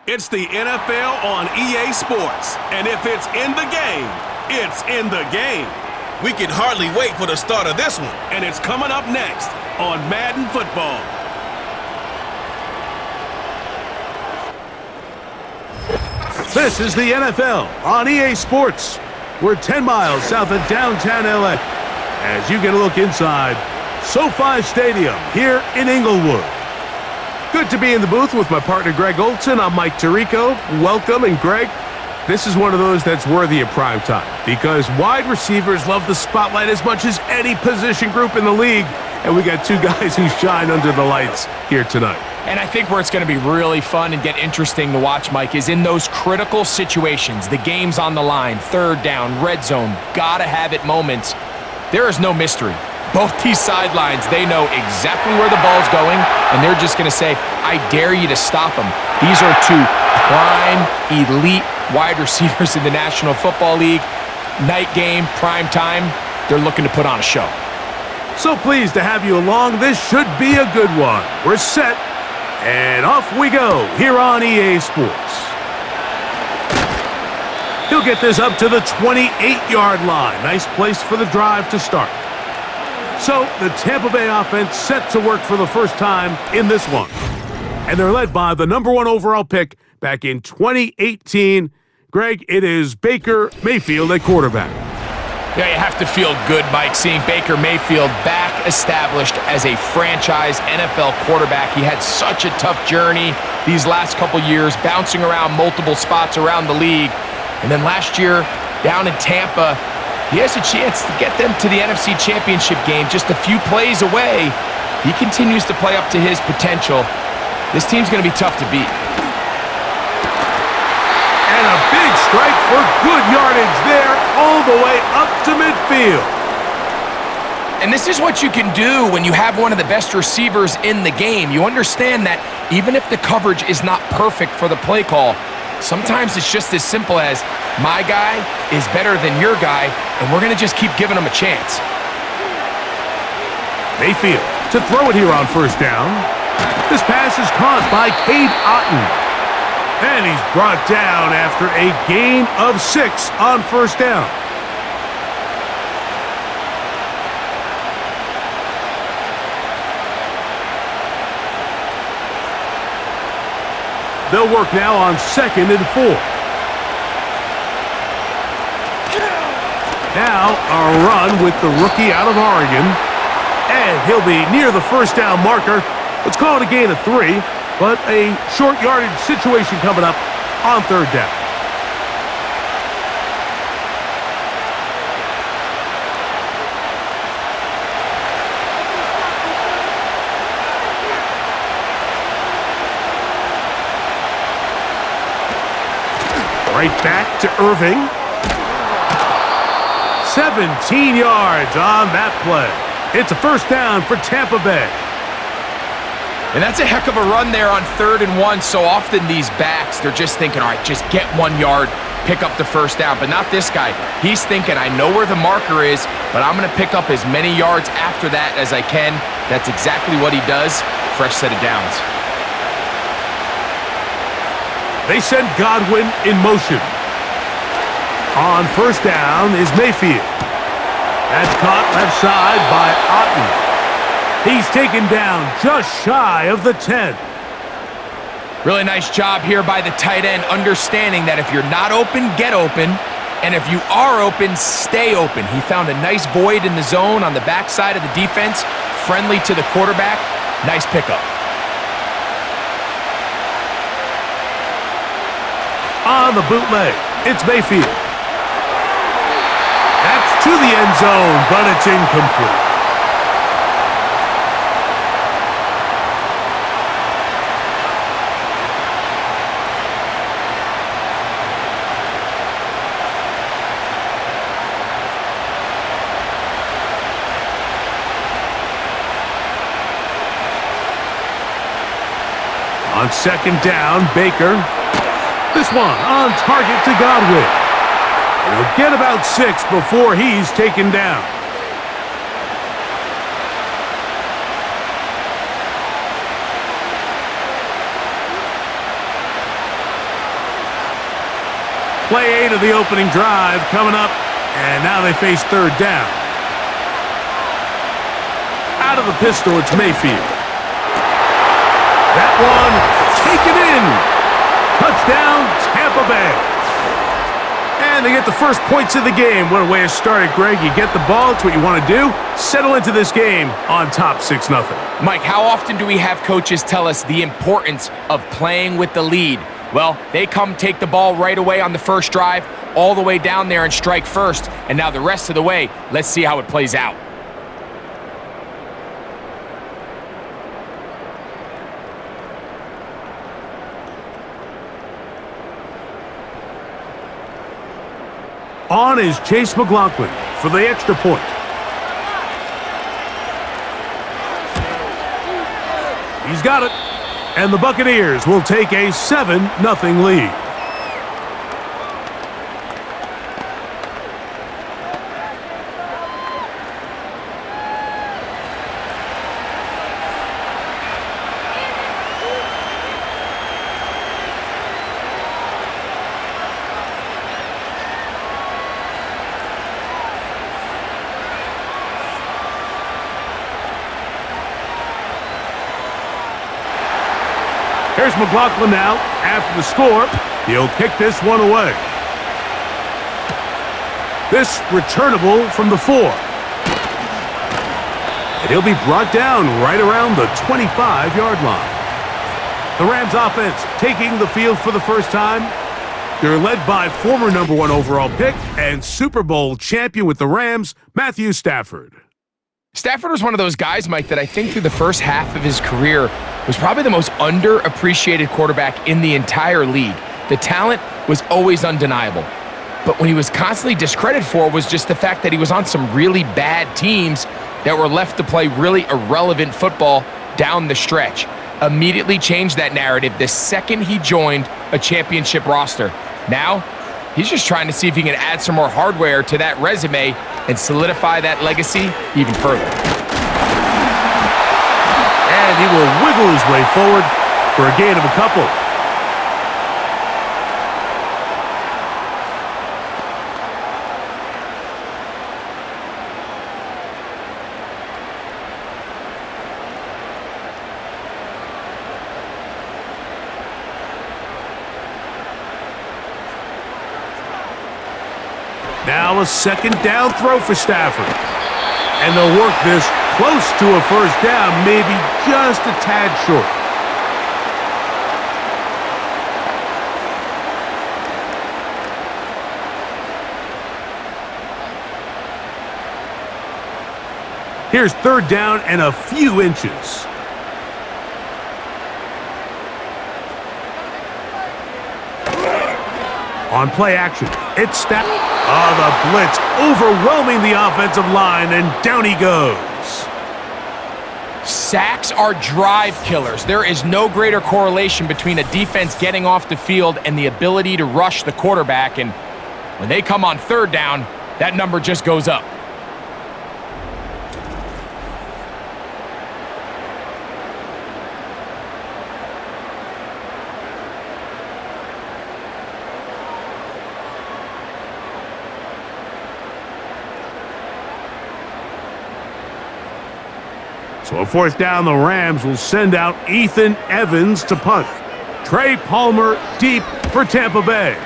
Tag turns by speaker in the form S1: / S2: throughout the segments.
S1: It's the NFL on EA Sports, and if it's in the game, it's in the game.
S2: We can hardly wait for the start of this one.
S1: And it's coming up next on Madden Football.
S3: This is the NFL on EA Sports. We're 10 miles south of downtown LA as you get a look inside SoFi Stadium here in Inglewood. Good to be in the booth with my partner Greg Olson. I'm Mike Tirico. Welcome, and Greg, this is one of those that's worthy of prime time because wide receivers love the spotlight as much as any position group in the league, and we got two guys who shine under the lights here tonight.
S4: And I think where it's going to be really fun and get interesting to watch, Mike, is in those critical situations. The game's on the line, third down, red zone, gotta have it moments. There is no mystery. Both these sidelines, they know exactly where the ball's going, and they're just going to say, I dare you to stop them. These are two prime, elite wide receivers in the National Football League. Night game, prime time, they're looking to put on a show.
S3: So pleased to have you along. This should be a good one. We're set, and off we go here on EA Sports. He'll get this up to the 28-yard line. Nice place for the drive to start. So the Tampa Bay offense set to work for the first time in this one. And they're led by the number 1 overall pick back in 2018. Greg, it is Baker Mayfield at quarterback.
S4: Yeah, you have to feel good, Mike, seeing Baker Mayfield back established as a franchise NFL quarterback. He had such a tough journey these last couple years, bouncing around multiple spots around the league. And then last year, down in Tampa, he has a chance to get them to the NFC Championship game just a few plays away. He continues to play up to his potential. This team's going to be tough to beat.
S3: And a big strike for good yardage there all the way up to midfield.
S4: And this is what you can do when you have one of the best receivers in the game. You understand that even if the coverage is not perfect for the play call, sometimes it's just as simple as, my guy is better than your guy, and we're going to just keep giving him a chance.
S3: Mayfield to throw it here on first down. This pass is caught by Cade Otton. And he's brought down after a gain of 6 on first down. They'll work now on 2nd and 4. Now a run with the rookie out of Oregon. And he'll be near the first down marker. Let's call it a gain of 3, but a short yardage situation coming up on third down. Right back to Irving. 17 yards on that play. It's a first down for Tampa Bay.
S4: And that's a heck of a run there on 3rd and 1. So often these backs, they're just thinking, all right, just get 1 yard, pick up the first down. But not this guy. He's thinking, I know where the marker is, but I'm going to pick up as many yards after that as I can. That's exactly what he does. Fresh set of downs.
S3: They send Godwin in motion. On first down is Mayfield. That's caught left side by Otton. He's taken down just shy of the 10.
S4: Really nice job here by the tight end, understanding that if you're not open, get open. And if you are open, stay open. He found a nice void in the zone on the backside of the defense, friendly to the quarterback. Nice pickup.
S3: On the bootleg, it's Mayfield. That's to the end zone, but it's incomplete. On 2nd down, Baker. This one on target to Godwin. He'll get about 6 before he's taken down. Play 8 of the opening drive coming up, and now they face third down. Out of the pistol, it's Mayfield. That one taken in. Touchdown, Tampa Bay. And they get the first points of the game. What a way to start it, Greg. You get the ball. It's what you want to do. Settle into this game on top 6-0.
S4: Mike, how often do we have coaches tell us the importance of playing with the lead? Well, they come take the ball right away on the first drive, all the way down there and strike first. And now the rest of the way, let's see how it plays out.
S3: On is Chase McLaughlin for the extra point. He's got it. And the Buccaneers will take a 7-0 lead. Here's McLaughlin now. After the score, he'll kick this one away. This returnable from the 4. And he'll be brought down right around the 25-yard line. The Rams offense taking the field for the first time. They're led by former number 1 overall pick and Super Bowl champion with the Rams, Matthew Stafford.
S4: Stafford was one of those guys, Mike, that I think through the first half of his career was probably the most underappreciated quarterback in the entire league. The talent was always undeniable. But what he was constantly discredited for was just the fact that he was on some really bad teams that were left to play really irrelevant football down the stretch. Immediately changed that narrative the second he joined a championship roster. Now, he's just trying to see if he can add some more hardware to that resume and solidify that legacy even further.
S3: And he will wiggle his way forward for a gain of a couple. Now a second down throw for Stafford. And they'll work this close to a first down, maybe just a tad short. Here's third down and a few inches. On play action, it's Stafford. Oh, the blitz overwhelming the offensive line, and down he goes.
S4: Sacks are drive killers. There is no greater correlation between a defense getting off the field and the ability to rush the quarterback, and when they come on third down, that number just goes up.
S3: So a fourth down, the Rams will send out Ethan Evans to punt. Trey Palmer deep for Tampa Bay.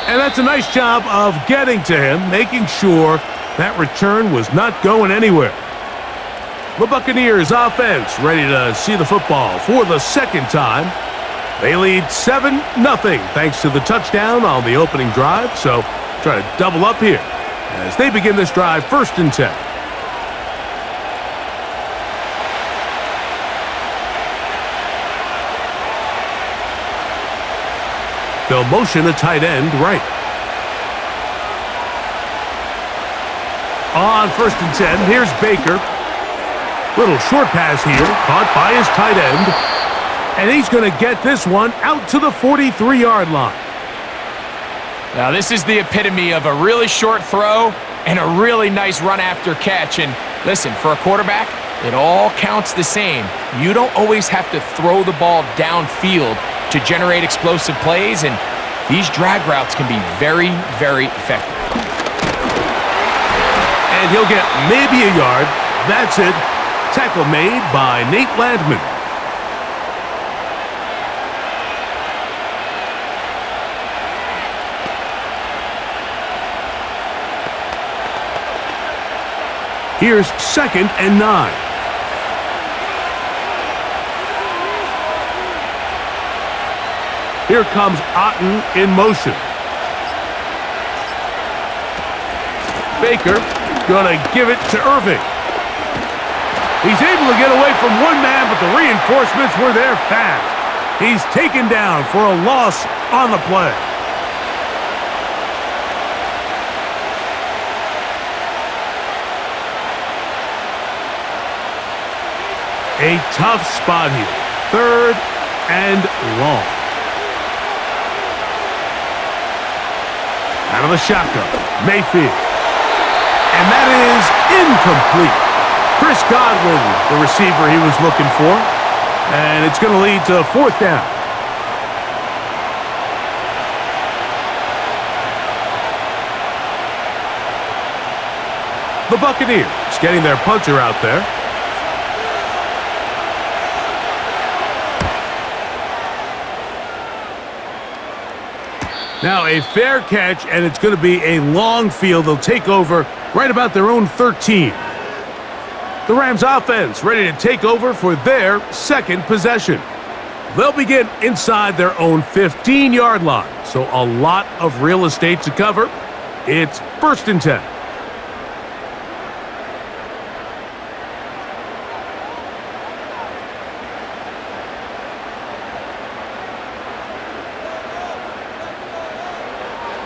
S3: And that's a nice job of getting to him, making sure that return was not going anywhere. The Buccaneers offense ready to see the football for the second time. They lead 7-0 thanks to the touchdown on the opening drive, so try to double up here as they begin this drive, 1st and 10. They'll motion a tight end right. On 1st and 10, here's Baker. Little short pass here, caught by his tight end. And he's going to get this one out to the 43-yard line.
S4: Now, this is the epitome of a really short throw and a really nice run after catch. And listen, for a quarterback, It all counts the same. You don't always have to throw the ball downfield to generate explosive plays, and these drag routes can be very, very effective.
S3: And he'll get maybe a yard. That's it. Tackle made by Nate Landman. Here's 2nd and 9. Here comes Otten in motion. Baker gonna give it to Irving. He's able to get away from one man, but the reinforcements were there fast. He's taken down for a loss on the play. A tough spot here. 3rd and long. Out of the shotgun, Mayfield. And that is incomplete. Chris Godwin, the receiver he was looking for. And it's going to lead to 4th down. The Buccaneers getting their punter out there. Now a fair catch, and it's going to be a long field. They'll take over right about their own 13. The Rams offense ready to take over for their 2nd possession. They'll begin inside their own 15-yard line, so a lot of real estate to cover. It's 1st and 10.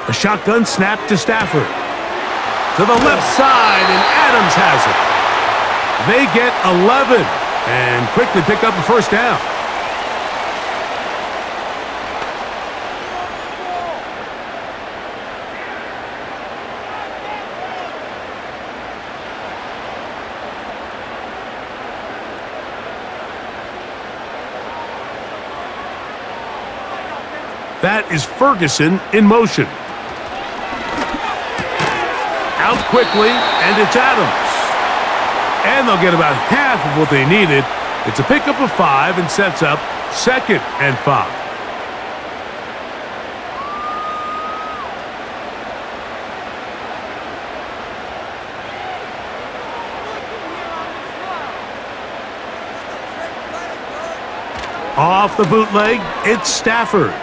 S3: A shotgun snap to Stafford. To the left side, and Adams has it. They get 11 and quickly pick up the 1st down. That is Ferguson in motion. Out quickly, and it's Adams. And they'll get about half of what they needed. It's a pickup of 5 and sets up 2nd and 5. Off the bootleg, it's Stafford.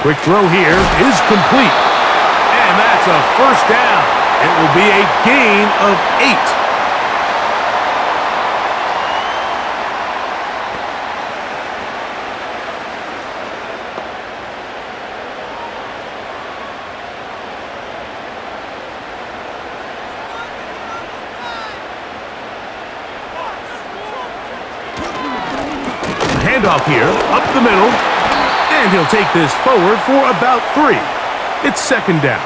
S3: Quick throw here is complete. And that's a 1st down. It will be a gain of 8. Handoff here, up the middle. And he'll take this forward for about 3. It's 2nd down.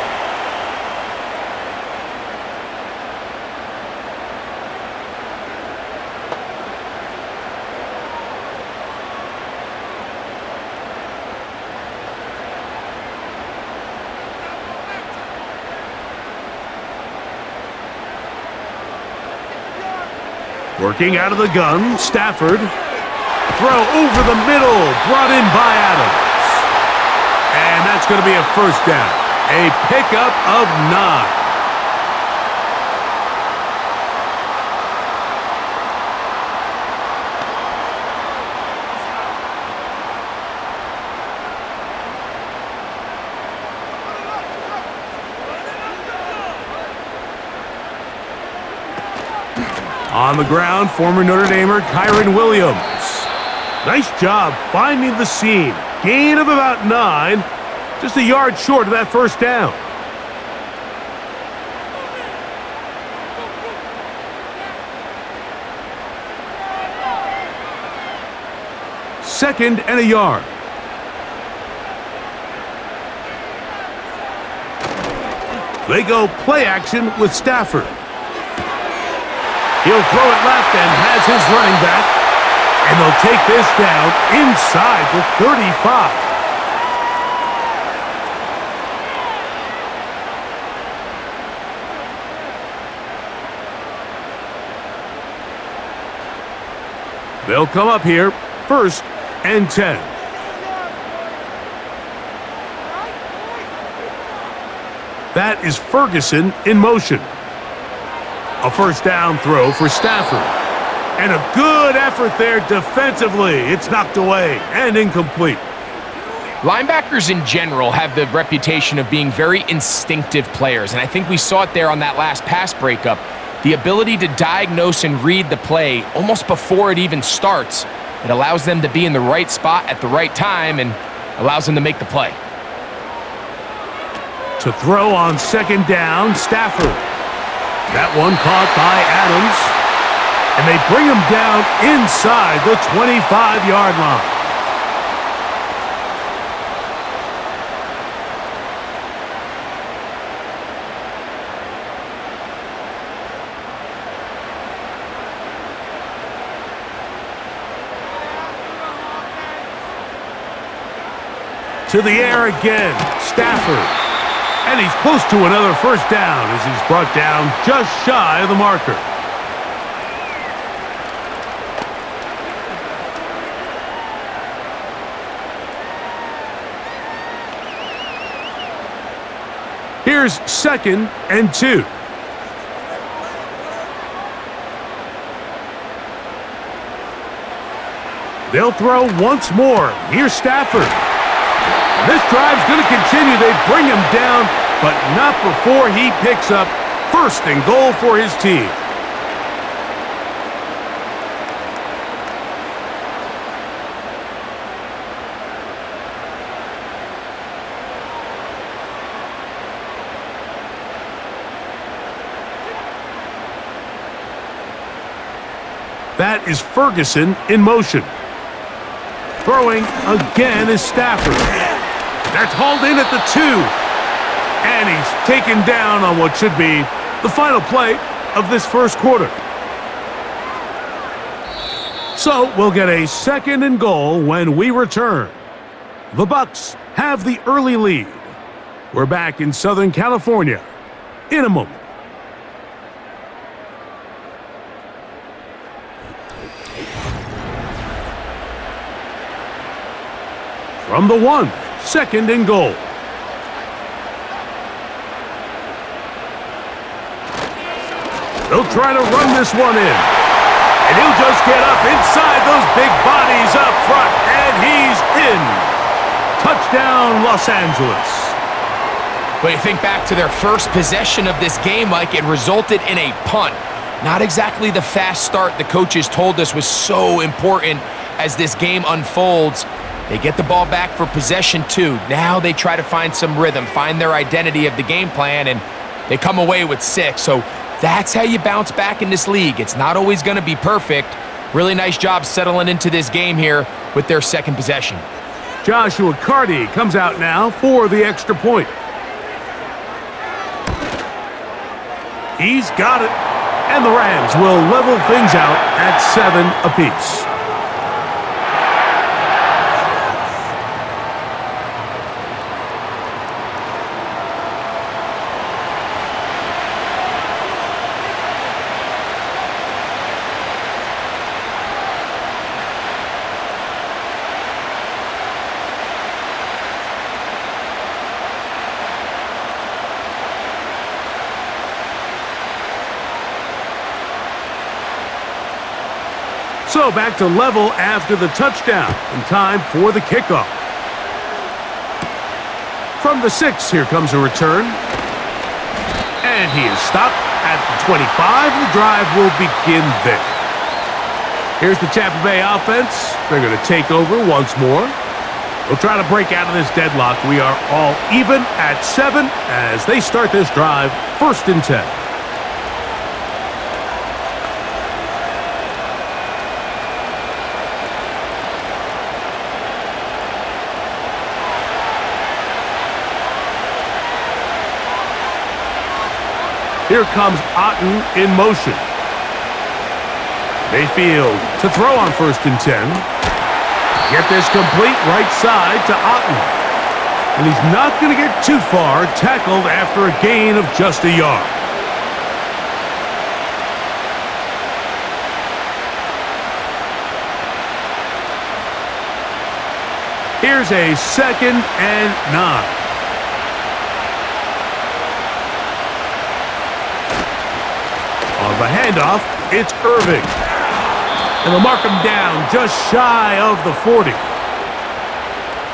S3: Working out of the gun, Stafford. Throw over the middle, brought in by Adams. And that's going to be a 1st down. A pickup of 9. On the ground, former Notre Damer Kyron Williams. Nice job finding the seam. Gain of about 9. Just a yard short of that 1st down. Second and a yard. They go play action with Stafford. He'll throw it left and has his running back. And they'll take this down inside the 35. They'll come up here, 1st and 10. That is Ferguson in motion. A 1st down throw for Stafford. And a good effort there defensively. It's knocked away and incomplete.
S4: Linebackers in general have the reputation of being very instinctive players, and I think we saw it there on that last pass breakup. The ability to diagnose and read the play almost before it even starts. It allows them to be in the right spot at the right time and allows them to make the play.
S3: To throw on 2nd down, Stafford. That one caught by Adams. And they bring him down inside the 25-yard line. To the air again, Stafford. And he's close to another 1st down as he's brought down just shy of the marker. Here's 2nd and 2. They'll throw once more. Here's Stafford. This drive's going to continue. They bring him down, but not before he picks up 1st and goal for his team. That is Ferguson in motion. Throwing again is Stafford. That's hauled in at the 2. And he's taken down on what should be the final play of this 1st quarter. So we'll get a 2nd and goal when we return. The Bucs have the early lead. We're back in Southern California in a moment. From the 1, 2nd and goal. They'll try to run this one in. And he'll just get up inside those big bodies up front. And he's in. Touchdown, Los Angeles.
S4: But you think back to their first possession of this game, Mike, it resulted in a punt. Not exactly the fast start the coaches told us was so important as this game unfolds. They get the ball back for possession 2. Now they try to find some rhythm, find their identity of the game plan, and they come away with 6. So that's how you bounce back in this league. It's not always going to be perfect. Really nice job settling into this game here with their 2nd possession.
S3: Joshua Carty comes out now for the extra point. He's got it. And the Rams will level things out at 7 apiece. So back to level after the touchdown, and time for the kickoff. From the 6, here comes a return. And he is stopped at the 25. The drive will begin there. Here's the Tampa Bay offense. They're going to take over once more. They'll try to break out of this deadlock. We are all even at 7 as they start this drive, 1st and 10. Here comes Otten in motion. Mayfield to throw on 1st and 10. Get this complete right side to Otten. And he's not going to get too far, tackled after a gain of just a yard. Here's a 2nd and 9. On the handoff, it's Irving. And they'll mark him down just shy of the 40.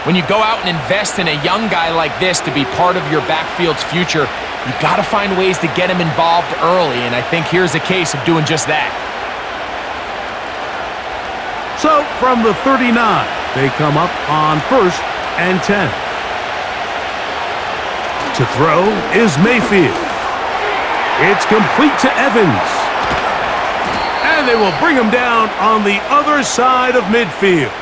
S4: When you go out and invest in a young guy like this to be part of your backfield's future, you got to find ways to get him involved early, and I think here's a case of doing just that.
S3: So, from the 39, they come up on 1st and 10. To throw is Mayfield. It's complete to Evans. And they will bring him down on the other side of midfield.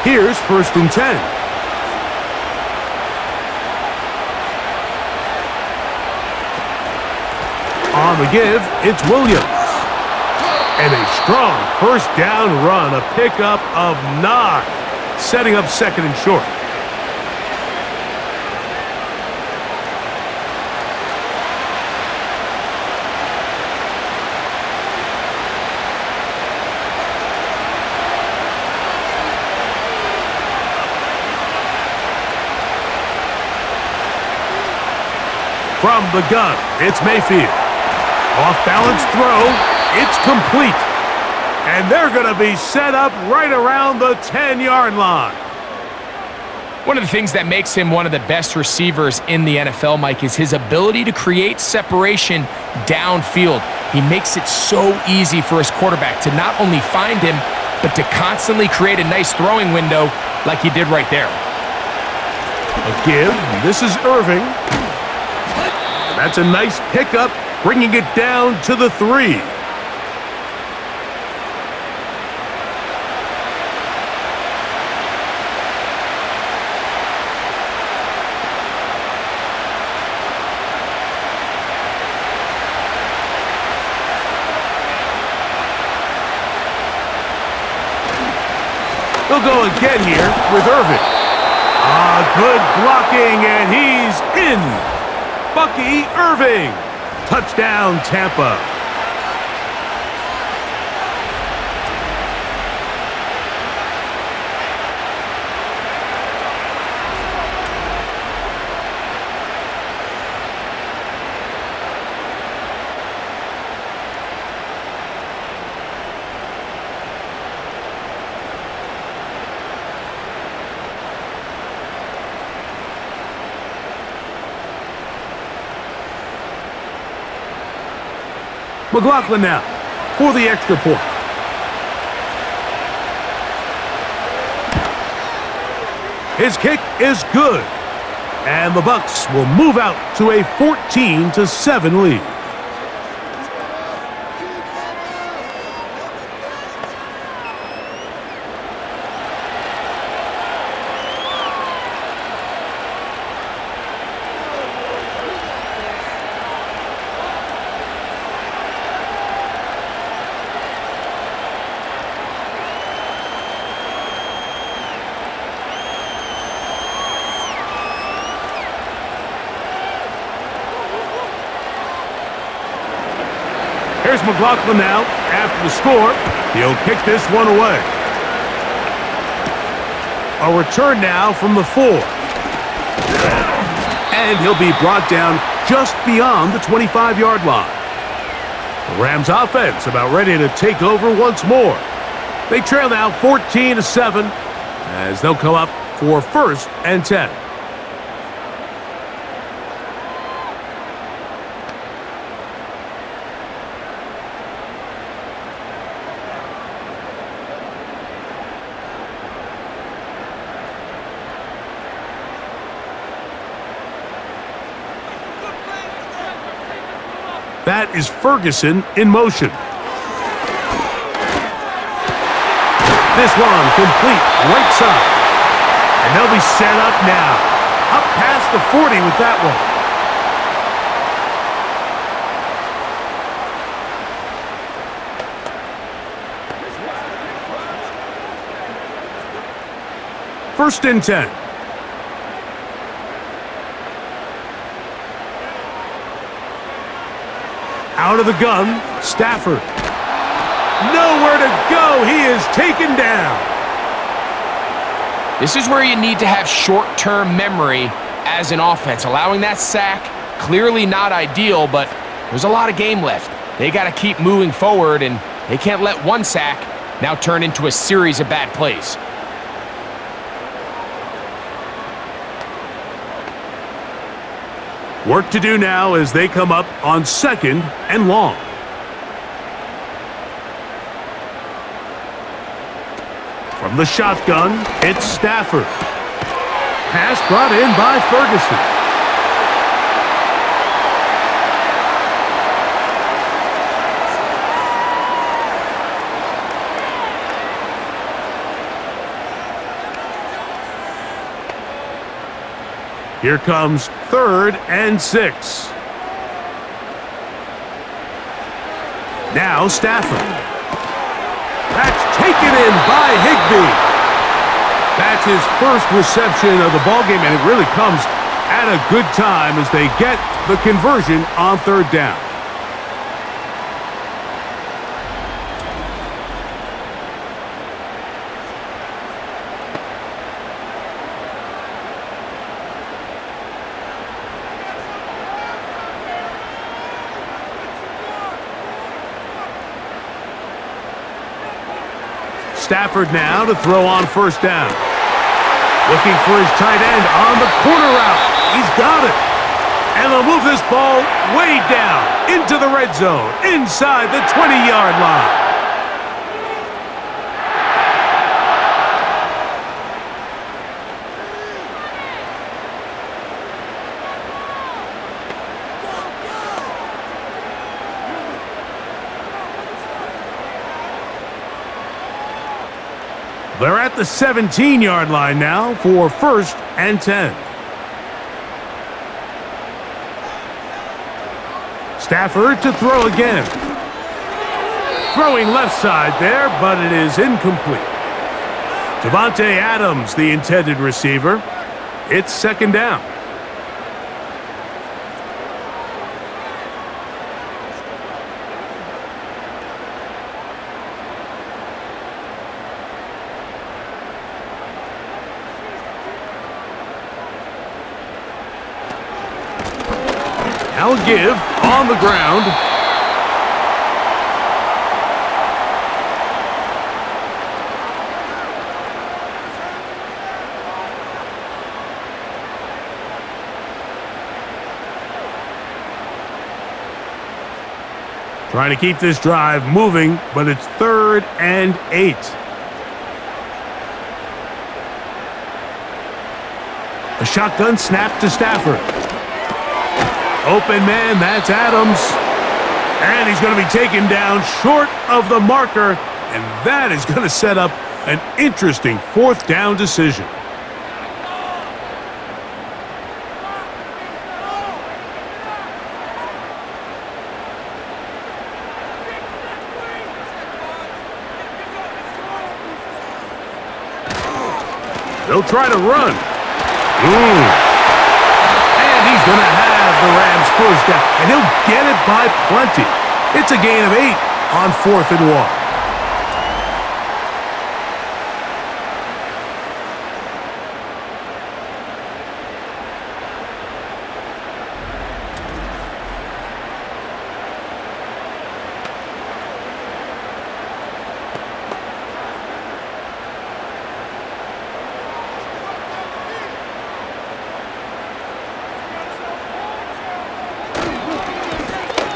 S3: Here's 1st and 10. On the give, it's Williams. And a strong 1st down run, a pickup of 9, setting up 2nd and short. From the gun, it's Mayfield. Off-balance throw, it's complete. And they're going to be set up right around the 10-yard line.
S4: One of the things that makes him one of the best receivers in the NFL, Mike, is his ability to create separation downfield. He makes it so easy for his quarterback to not only find him, but to constantly create a nice throwing window like he did right there.
S3: A give, this is Irving. That's a nice pickup, bringing it down to the 3. They'll go again here with Irving. Good blocking, and he's in. Bucky Irving. Touchdown, Tampa. McLaughlin now for the extra point. His kick is good. And the Bucs will move out to a 14-7 lead. Here's McLaughlin now. After the score, he'll kick this one away. A return now from the 4. And he'll be brought down just beyond the 25-yard line. The Rams offense about ready to take over once more. They trail now 14-7 as they'll come up for 1st and 10. That is Ferguson in motion. This one complete right side. And they'll be set up now. Up past the 40 with that one. First and 10. Out of the gun, Stafford. Nowhere to go. He is taken down.
S4: This is where you need to have short-term memory as an offense. Allowing that sack, clearly not ideal, but there's a lot of game left. They got to keep moving forward, and they can't let one sack now turn into a series of bad plays.
S3: Work to do now as they come up on second and long. From the shotgun, it's Stafford. Pass brought in by Ferguson. Here comes 3rd and 6. Now Stafford. That's taken in by Higbee. That's his first reception of the ballgame, and it really comes at a good time as they get the conversion on 3rd down. Stafford now to throw on 1st down. Looking for his tight end on the corner route. He's got it. And they'll move this ball way down into the red zone, inside the 20-yard line. They're at the 17-yard line now for 1st and 10. Stafford to throw again. Throwing left side there, but it is incomplete. Davante Adams, the intended receiver. It's 2nd down. Now give on the ground. Trying to keep this drive moving, but it's 3rd and 8. A shotgun snap to Stafford. Open man, that's Adams. And he's going to be taken down short of the marker, and that is going to set up an interesting 4th down decision. They'll try to run. And he's going to have the Rams 1st down, and he'll get it by plenty. It's a gain of 8 on 4th and 1.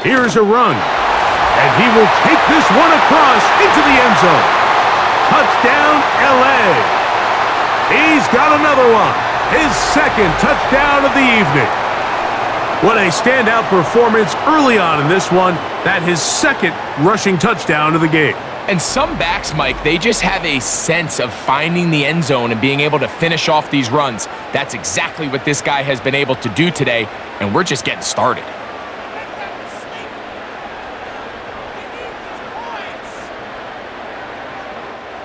S3: Here's a run, and he will take this one across into the end zone. Touchdown, L.A. He's got another one, his 2nd touchdown of the evening. What a standout performance early on in this one. That his second rushing touchdown of the game.
S4: And some backs, Mike, they just have a sense of finding the end zone and being able to finish off these runs. That's exactly what this guy has been able to do today, and we're just getting started.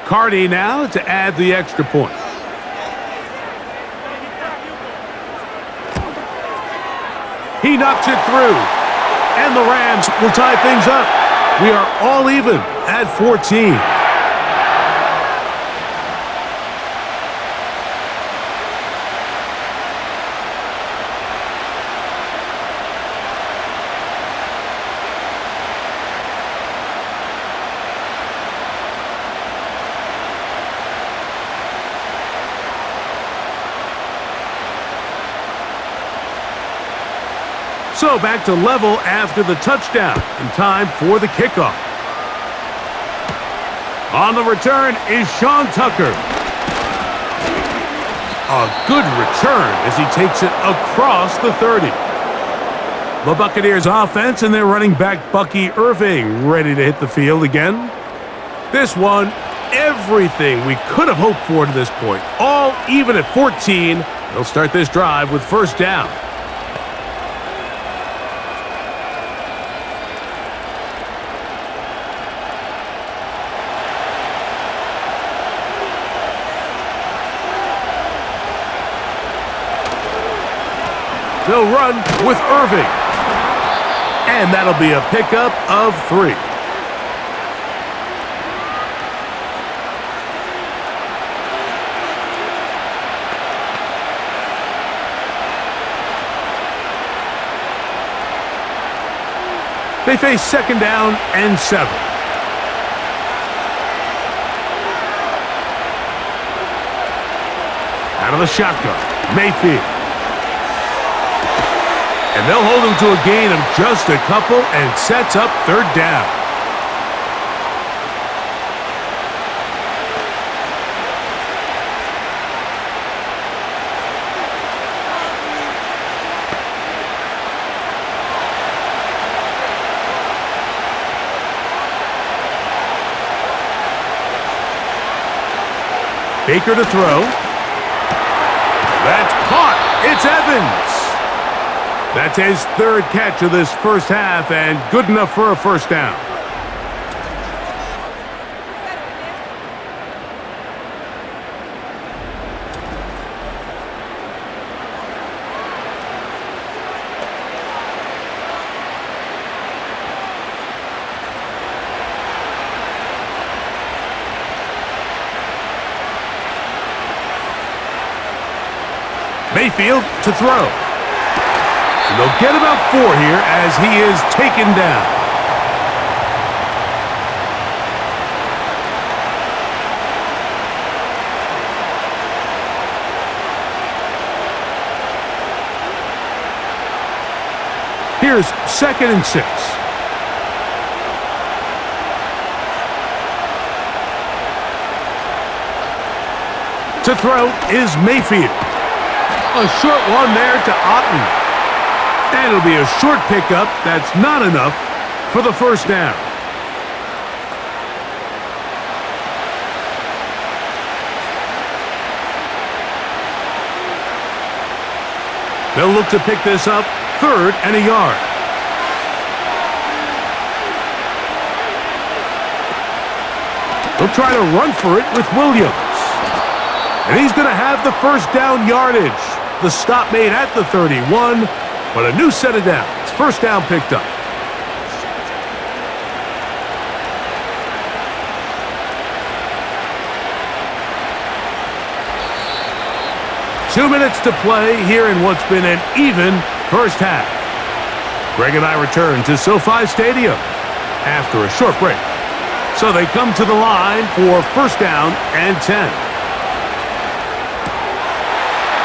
S3: Cardi now to add the extra point. He knocks it through, and the Rams will tie things up. We are all even at 14. So back to level after the touchdown, and time for the kickoff. On the return is Sean Tucker. A good return as he takes it across the 30. The Buccaneers offense and their running back Bucky Irving ready to hit the field again. This one, everything we could have hoped for to this point. All even at 14. They'll start this drive with first down. They'll run with Irving. And that'll be a pickup of 3. They face second down and 7. Out of the shotgun, Mayfield. And they'll hold him to a gain of just a couple and sets up third down. Baker to throw. That's caught. It's Evans. That's his third catch of this first half and good enough for a first down. Mayfield to throw. And they'll get about 4 here as he is taken down. Here's 2nd and 6. To throw is Mayfield. A short one there to Otten. And it'll be a short pickup. That's not enough for the first down. They'll look to pick this up 3rd and a yard. They'll try to run for it with Williams. And he's going to have the first down yardage. The stop made at the 31. But a new set of downs. First down picked up. Two minutes to play here in what's been an even first half. Greg and I return to SoFi Stadium after a short break. So they come to the line for first down and 10.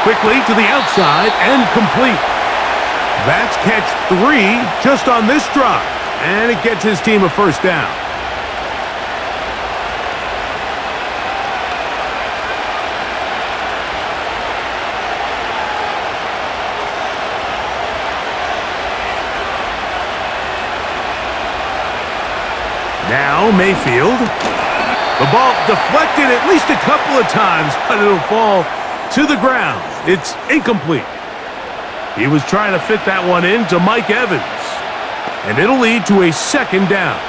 S3: Quickly to the outside and complete. That's catch 3 just on this drive, and it gets his team a first down. Mayfield. The ball deflected at least a couple of times, but it'll fall to the ground. It's incomplete. He was trying to fit that one in to Mike Evans, and it'll lead to a second down.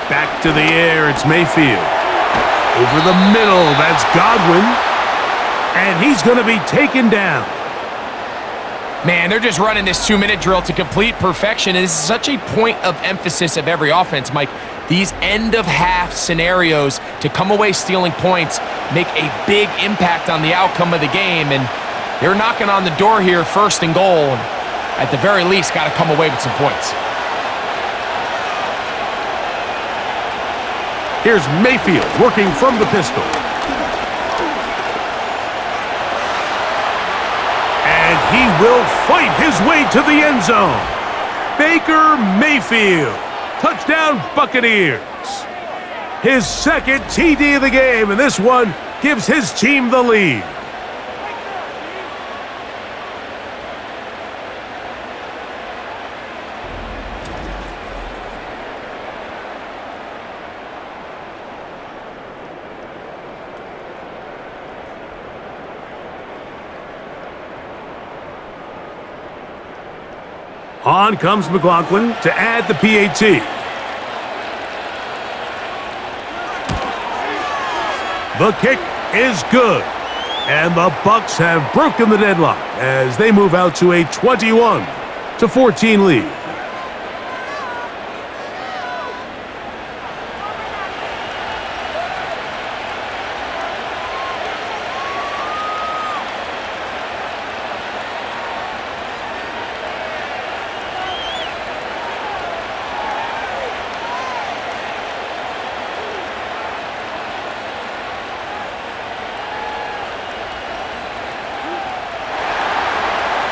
S3: Back to the air, it's Mayfield. Over the middle, that's Godwin. And he's going to be taken down.
S4: Man, they're just running this 2-minute drill to complete perfection. And this is such a point of emphasis of every offense, Mike. These end-of-half scenarios to come away stealing points make a big impact on the outcome of the game. And they're knocking on the door here, first and goal. And at the very least, got to come away with some points.
S3: Here's Mayfield working from the pistol. And he will fight his way to the end zone. Baker Mayfield. Touchdown, Buccaneers. His second TD of the game, and this one gives his team the lead. On comes McLaughlin to add the PAT. The kick is good. And the Bucs have broken the deadlock as they move out to a 21-14 lead.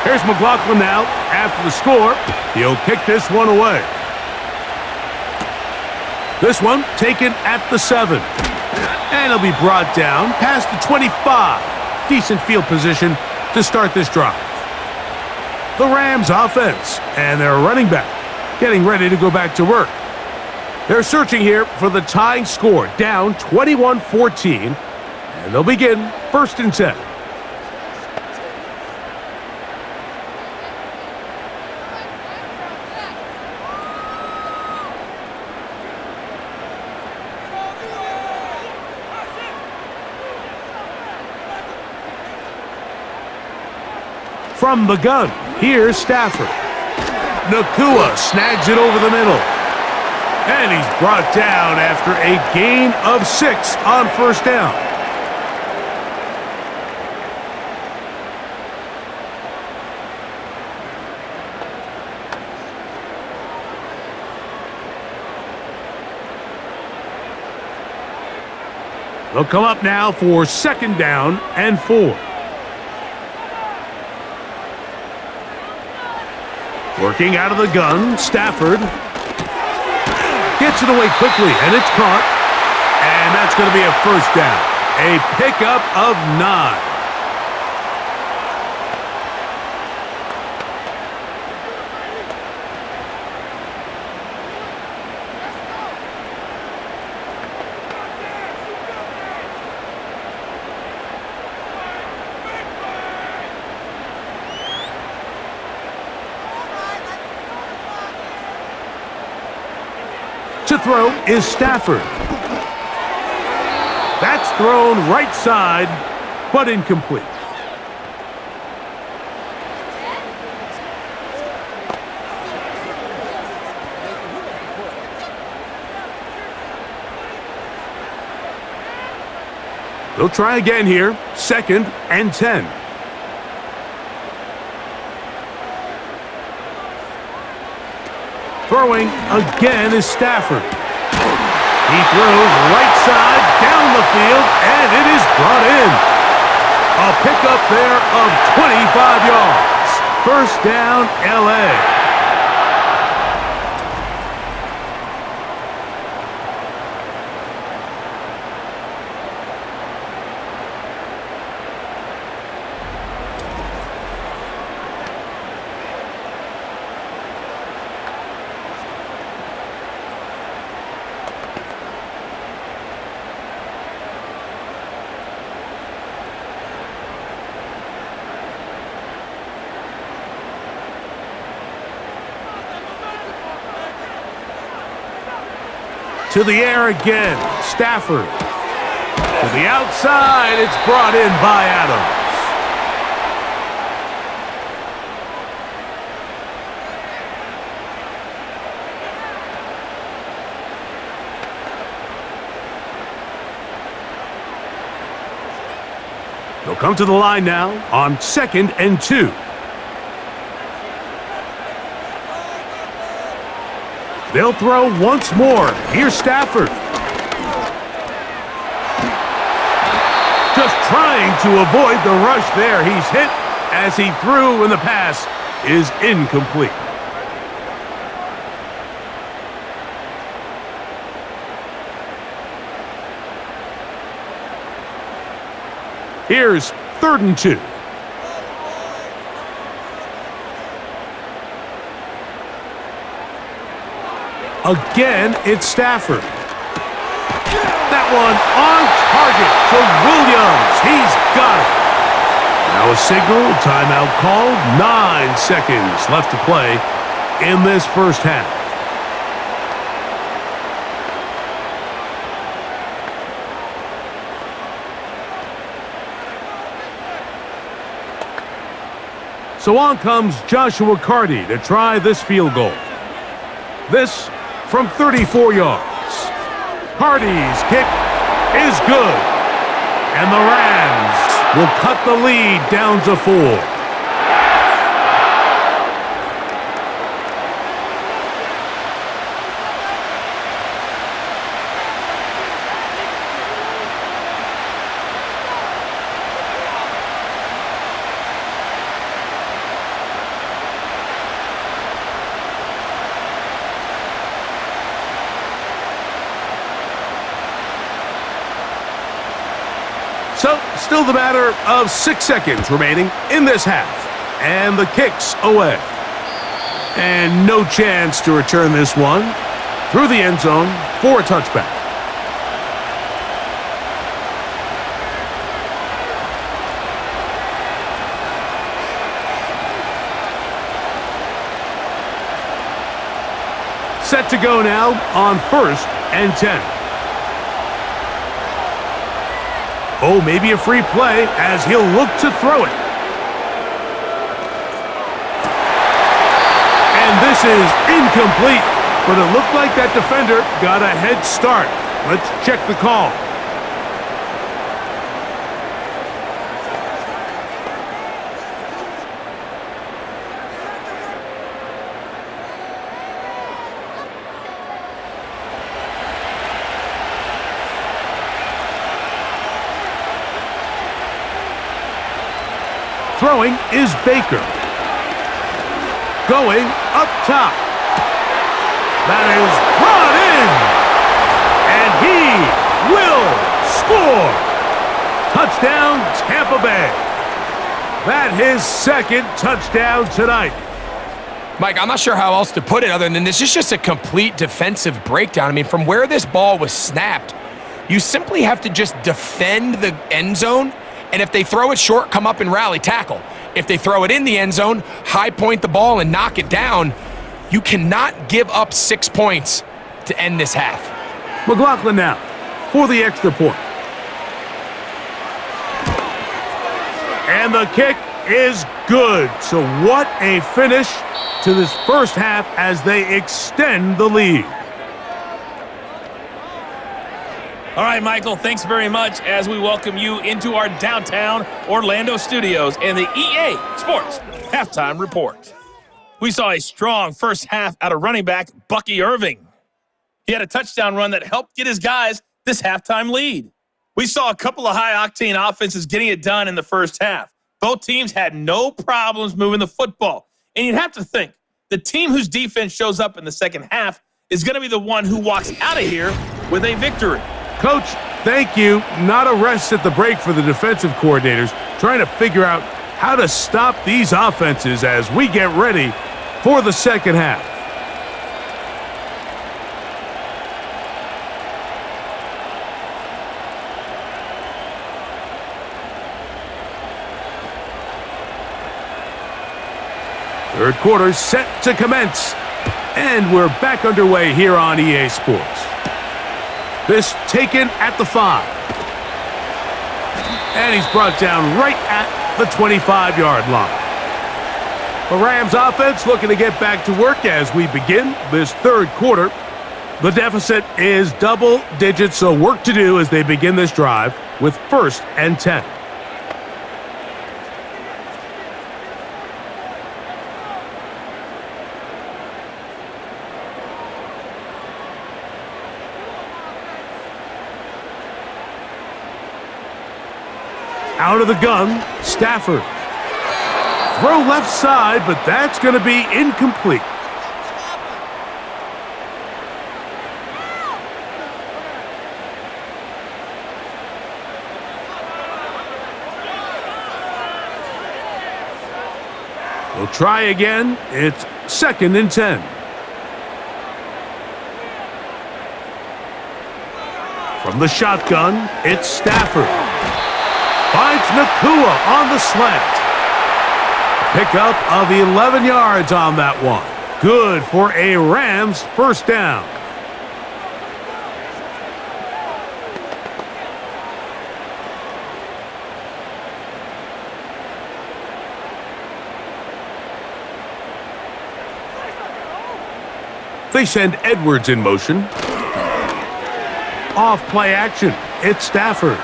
S3: Here's McLaughlin now. After the score, he'll kick this one away. This one taken at the 7. And he'll be brought down past the 25. Decent field position to start this drive. The Rams offense and their running back getting ready to go back to work. They're searching here for the tying score, down 21-14. And they'll begin first and 10. From the gun, here's Stafford. Nakua snags it over the middle. And he's brought down after a gain of 6 on first down. They'll come up now for second down and 4. Working out of the gun, Stafford gets it away quickly, and it's caught. And that's going to be a first down. A pickup of 9. To throw is Stafford. That's thrown right side, but incomplete. They'll try again here, second and 10. Throwing again is Stafford. He throws right side down the field, and it is brought in. A pickup there of 25 yards. First down, LA. To the air again. Stafford. To the outside. It's brought in by Adams. They'll come to the line now on 2nd and 2. They'll throw once more. Here's Stafford. Just trying to avoid the rush there. He's hit as he threw, and the pass is incomplete. Here's 3rd and 2. Again, it's Stafford. That one on target to Williams. He's got it. Now a signal, timeout called. 9 seconds left to play in this first half. So on comes Joshua Carty to try this field goal. This from 34 yards. Carty's kick is good. And the Rams will cut the lead down to 4. So, still the matter of 6 seconds remaining in this half. And the kick's away. And no chance to return this one through the end zone for a touchback. Set to go now on 1st and 10. Oh, maybe a free play as he'll look to throw it. And this is incomplete, but it looked like that defender got a head start. Let's check the call. Throwing is Baker. Going up top. That is brought in. And he will score. Touchdown, Tampa Bay. That his 2nd touchdown tonight.
S4: Mike, I'm not sure how else to put it other than this is just a complete defensive breakdown. I mean, from where this ball was snapped, you simply have to just defend the end zone. And if they throw it short, come up and rally tackle. If they throw it in the end zone, high point the ball and knock it down. You cannot give up 6 points to end this half.
S3: McLaughlin now for the extra point. And the kick is good. So what a finish to this first half as they extend the lead.
S5: All right, Michael, thanks very much as we welcome you into our downtown Orlando studios and the EA Sports Halftime Report. We saw a strong first half out of running back Bucky Irving. He had a touchdown run that helped get his guys this halftime lead. We saw a couple of high-octane offenses getting it done in the first half. Both teams had no problems moving the football. And you'd have to think, the team whose defense shows up in the second half is going to be the one who walks out of here with a victory.
S3: Coach, thank you. Not a rest at the break for the defensive coordinators, trying to figure out how to stop these offenses as we get ready for the second half. Third quarter set to commence. And we're back underway here on EA Sports. This taken at the 5. And he's brought down right at the 25-yard line. The Rams offense looking to get back to work as we begin this third quarter. The deficit is double digits, so work to do as they begin this drive with 1st and 10. Out of the gun, Stafford. Throw left side, but that's going to be incomplete. We'll try again. It's 2nd and 10. From the shotgun, it's Stafford. Finds Nakua on the slant. Pickup of 11 yards on that one. Good for a Rams 1st down. They send Edwards in motion. Off play action. It's Stafford.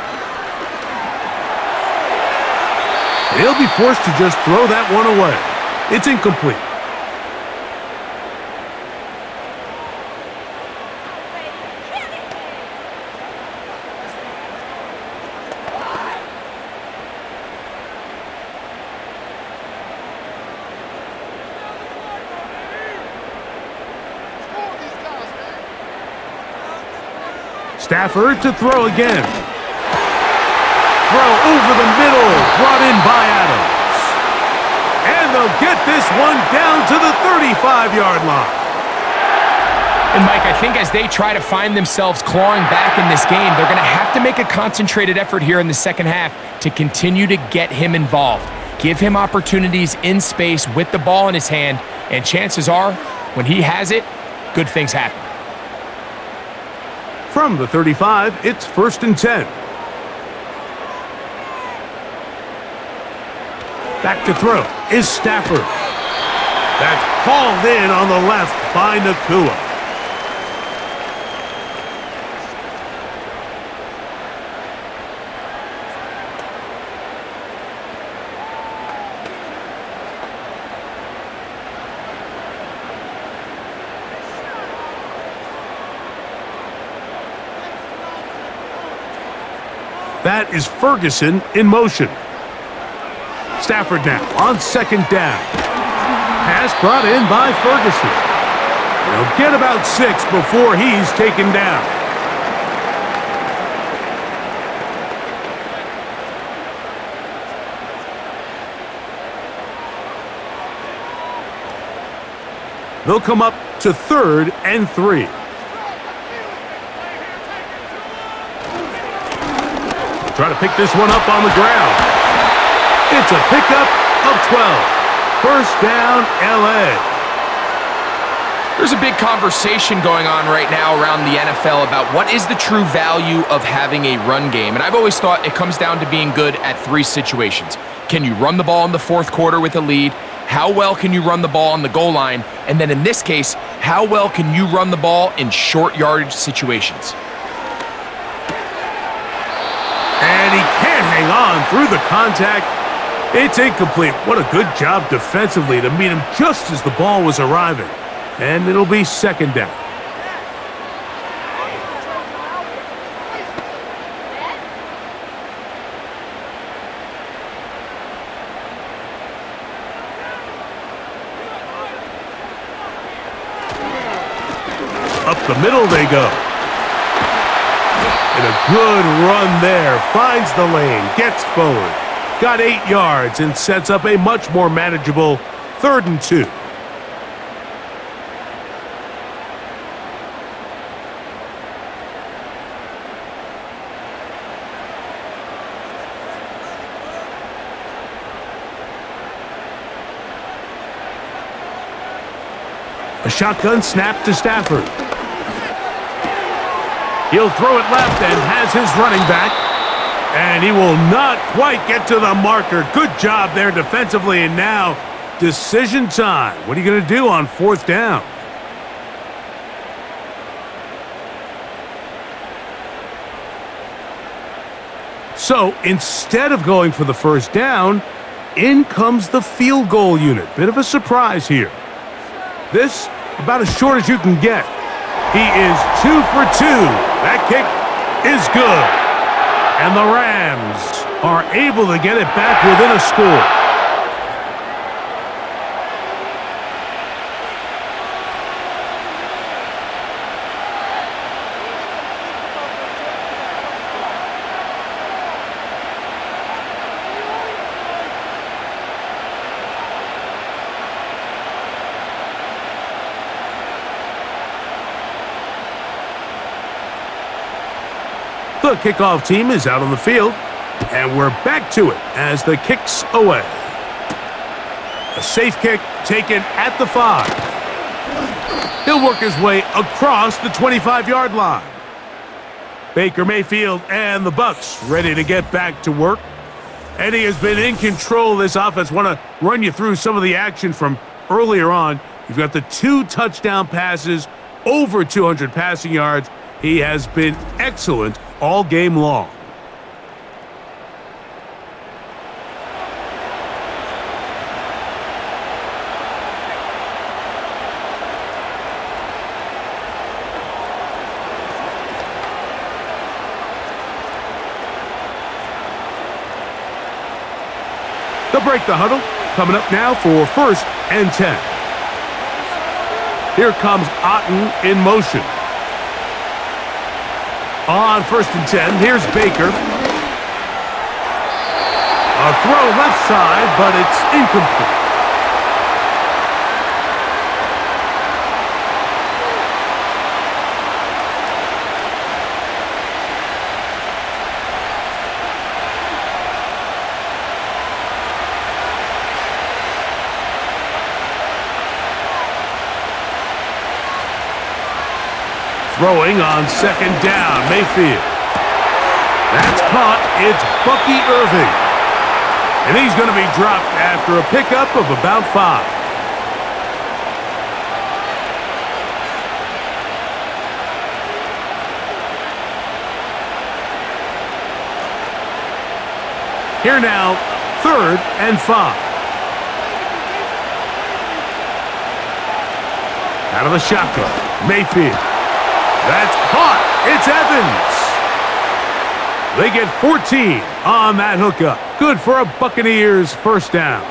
S3: He'll be forced to just throw that one away. It's incomplete. Stafford to throw again. Throw over the middle, brought in by Adams. And they'll get this one down to the 35-yard line.
S4: And Mike, I think as they try to find themselves clawing back in this game, they're going to have to make a concentrated effort here in the second half to continue to get him involved. Give him opportunities in space with the ball in his hand, and chances are, when he has it, good things happen.
S3: From the 35, it's 1st and 10. Back to throw is Stafford. That's hauled in on the left by Nakua. That is Ferguson in motion. Stafford now on 2nd down. Pass brought in by Ferguson. He'll get about 6 before he's taken down. They'll come up to 3rd and 3. Try to pick this one up on the ground. It's a pickup of 12. 1st down, LA.
S4: There's a big conversation going on right now around the NFL about what is the true value of having a run game. And I've always thought it comes down to being good at 3 situations. Can you run the ball in the 4th quarter with a lead? How well can you run the ball on the goal line? And then in this case, how well can you run the ball in short yardage situations?
S3: And he can't hang on through the contact. It's incomplete. What a good job defensively to meet him just as the ball was arriving. And it'll be 2nd down. Up the middle they go. And a good run there. Finds the lane. Gets forward. Got 8 yards and sets up a much more manageable 3rd and 2. A shotgun snap to Stafford. He'll throw it left and has his running back. And he will not quite get to the marker. Good job there defensively. And now, decision time. What are you going to do on 4th down? So, instead of going for the 1st down, in comes the field goal unit. Bit of a surprise here. This, about as short as you can get. He is 2 for 2. That kick is good. And the Rams are able to get it back within a score. The kickoff team is out on the field, and we're back to it as the kick's away. A safe kick taken at the 5. He'll work his way across the 25-yard line. Baker Mayfield and the BUCS ready to get back to work. Eddie has been in control of this offense. Want to run you through some of the action from earlier on. You've got the 2 touchdown passes, over 200 passing yards. He has been excellent all game long. They'll break the huddle. Coming up now for 1st and 10. Here comes Otten in motion. On 1st and 10, here's Baker. A throw left side, but it's incomplete. Throwing on 2nd down, Mayfield. That's caught. It's Bucky Irving. And he's going to be dropped after a pickup of about 5. Here now, 3rd and 5. Out of the shotgun, Mayfield. That's caught. It's Evans. They get 14 on that hookup. Good for a Buccaneers 1st down.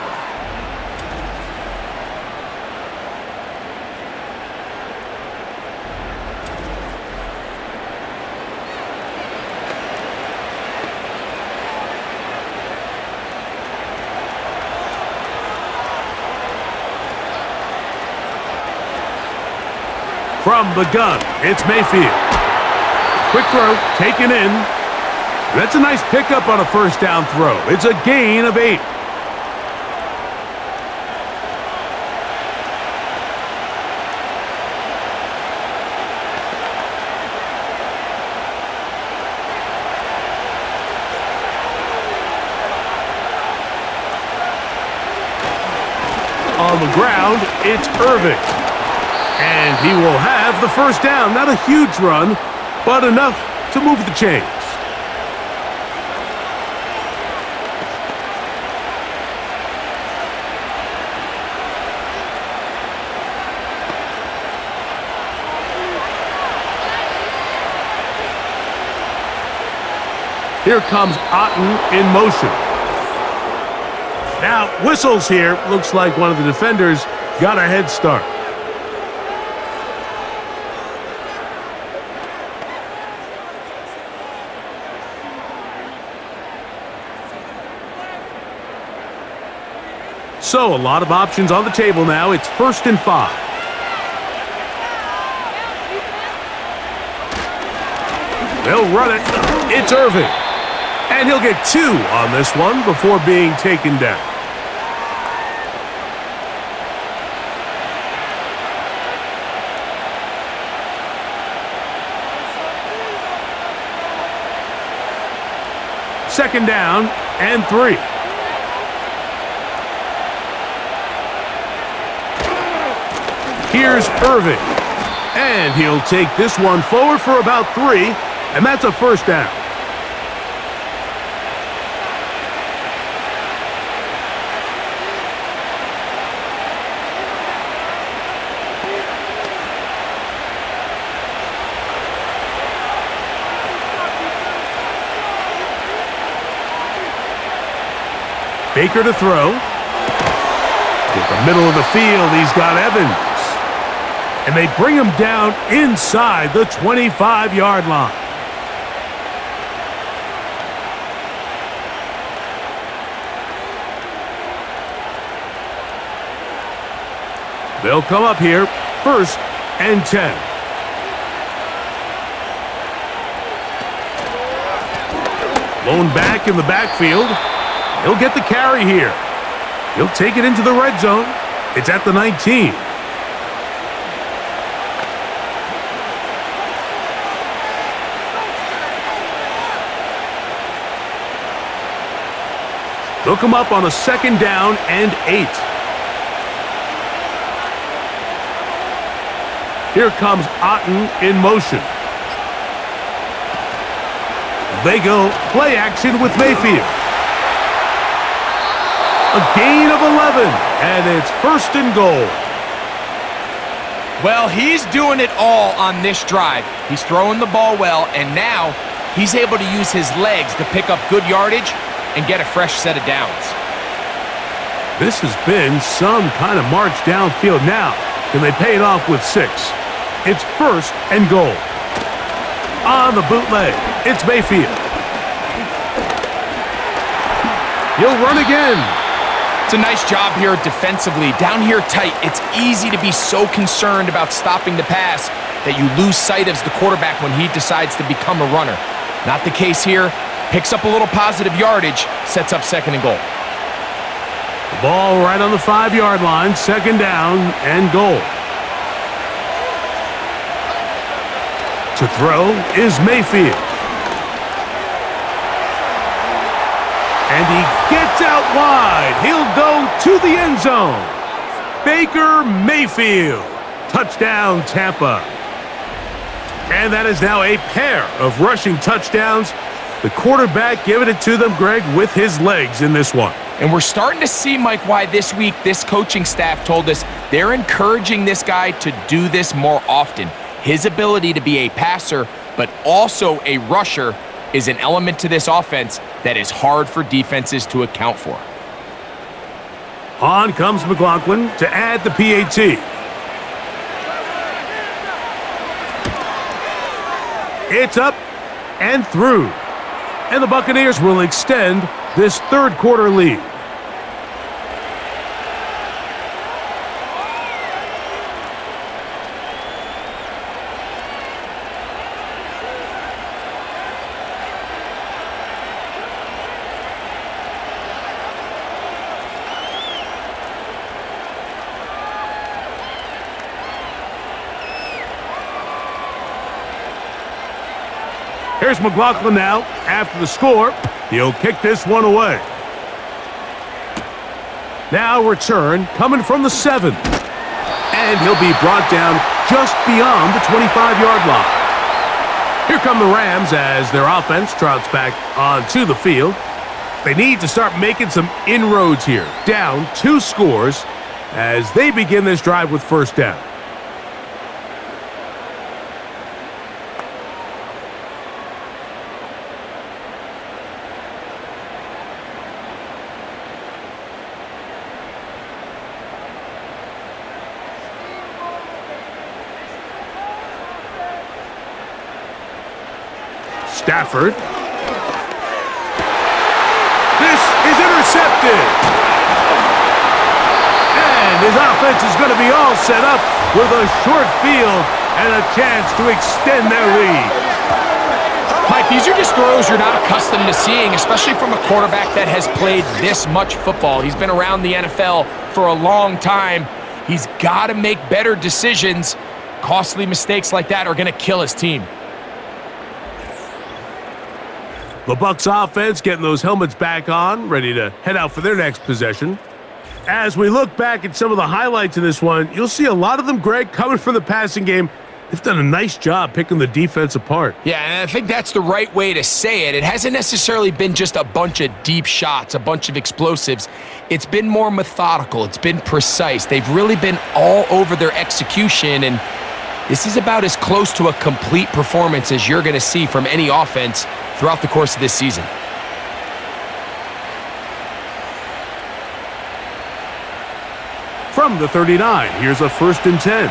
S3: From the gun, it's Mayfield. Quick throw, taken in. That's a nice pickup on a 1st down throw. It's a gain of 8. On the ground, it's Irving. And he will have the 1st down. Not a huge run, but enough to move the chains. Here comes Otten in motion. Now, whistles here. Looks like one of the defenders got a head start. So, a lot of options on the table now. It's 1st and 5. They'll run it. It's Irving. And he'll get 2 on this one before being taken down. 2nd down and 3. Here's Irving. And he'll take this one forward for about 3, and that's a 1st down. Baker to throw. With the middle of the field, he's got Evans. And they bring him down inside the 25-yard line. They'll come up here, 1st and 10. Lone back in the backfield. He'll get the carry here. He'll take it into the red zone. It's at the 19. They'll come up on a 2nd down and 8. Here comes Otten in motion. They go play action with Mayfield. A gain of 11, and it's 1st and goal.
S4: Well, he's doing it all on this drive. He's throwing the ball well, and now he's able to use his legs to pick up good yardage and get a fresh set of downs.
S3: This has been some kind of march downfield now. Can they pay it off with 6? It's 1st and goal. On the bootleg, it's Mayfield. He'll run again.
S4: It's a nice job here defensively. Down here tight, it's easy to be so concerned about stopping the pass that you lose sight of the quarterback when he decides to become a runner. Not the case here. Picks up a little positive yardage, sets up 2nd and goal.
S3: The ball right on the 5-yard line, 2nd down and goal. To throw is Mayfield. And he gets out wide. He'll go to the end zone. Baker Mayfield. Touchdown, Tampa. And that is now a pair of rushing touchdowns. The quarterback giving it to them, Greg, with his legs in this one.
S4: And we're starting to see, Mike, why this week this coaching staff told us they're encouraging this guy to do this more often. His ability to be a passer, but also a rusher, is an element to this offense that is hard for defenses to account for.
S3: On comes McLaughlin to add the PAT. It's up and through. And the Buccaneers will extend this 3rd quarter lead. Here's McLaughlin now. After the score, he'll kick this one away. Now return coming from the 7. And he'll be brought down just beyond the 25-yard line. Here come the Rams as their offense trots back onto the field. They need to start making some inroads here. Down 2 scores as they begin this drive with 1st down. Stafford. This is intercepted. And his offense is going to be all set up with a short field and a chance to extend their lead.
S4: Mike, these are just throws you're not accustomed to seeing, especially from a quarterback that has played this much football. He's been around the NFL for a long time. He's got to make better decisions. Costly mistakes like that are going to kill his team.
S3: The Bucs offense getting those helmets back on, ready to head out for their next possession. As we look back at some of the highlights in this one, you'll see a lot of them, Greg, coming from the passing game. They've done a nice job picking the defense apart.
S4: Yeah, and I think that's the right way to say it. It hasn't necessarily been just a bunch of deep shots, a bunch of explosives. It's been more methodical. It's been precise. They've really been all over their execution, and this is about as close to a complete performance as you're going to see from any offense throughout the course of this season.
S3: From the 39, here's a 1st and 10.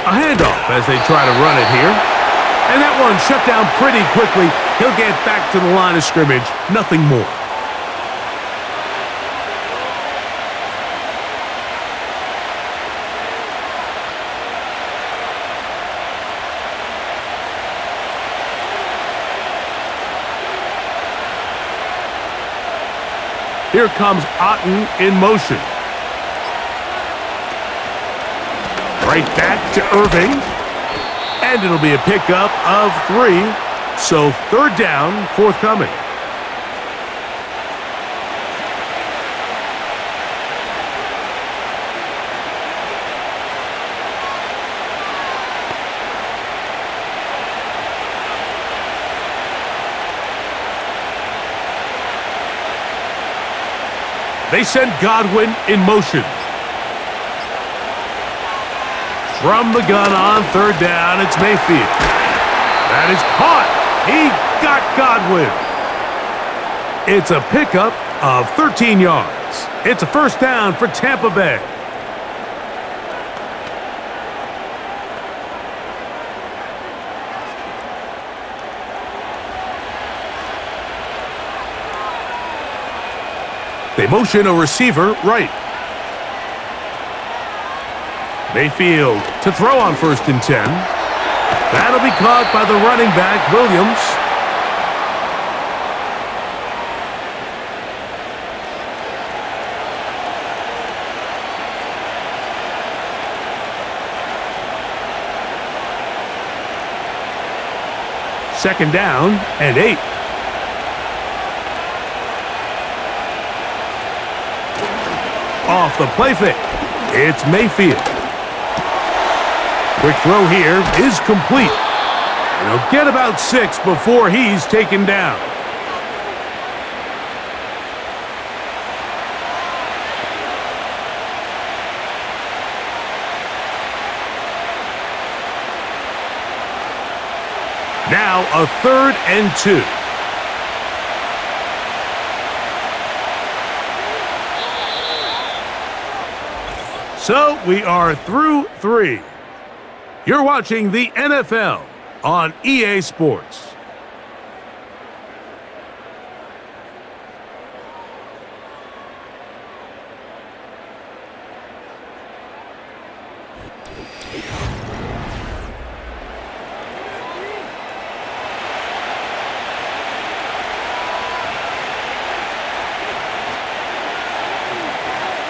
S3: A handoff as they try to run it here. And that one shut down pretty quickly. He'll get back to the line of scrimmage. Nothing more. Here comes Otten in motion. Right back to Irving. And it'll be a pickup of 3. So 3rd down, forthcoming. They send Godwin in motion. From the gun on 3rd down, it's Mayfield. That is caught. He got Godwin. It's a pickup of 13 yards. It's a 1st down for Tampa Bay. They motion a receiver right. Mayfield to throw on 1st and 10. That'll be caught by the running back, Williams. Second down and 8. Off the play fake. It's Mayfield. Quick throw here is complete. And he'll get about 6 before he's taken down. Now a 3rd and 2. So we are through 3. You're watching the NFL on EA Sports.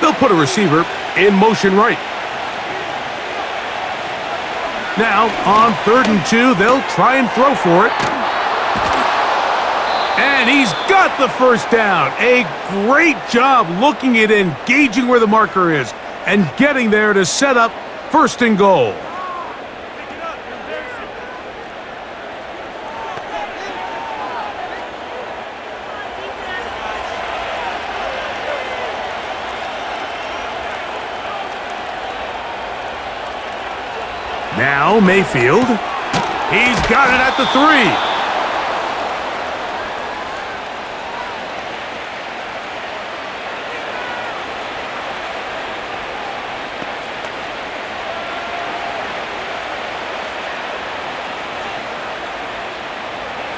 S3: They'll put a receiver in motion right. Now, on 3rd and 2, they'll try and throw for it. And he's got the 1st down. A great job looking at engaging where the marker is and getting there to set up 1st and goal. Now Mayfield. He's got it at the 3.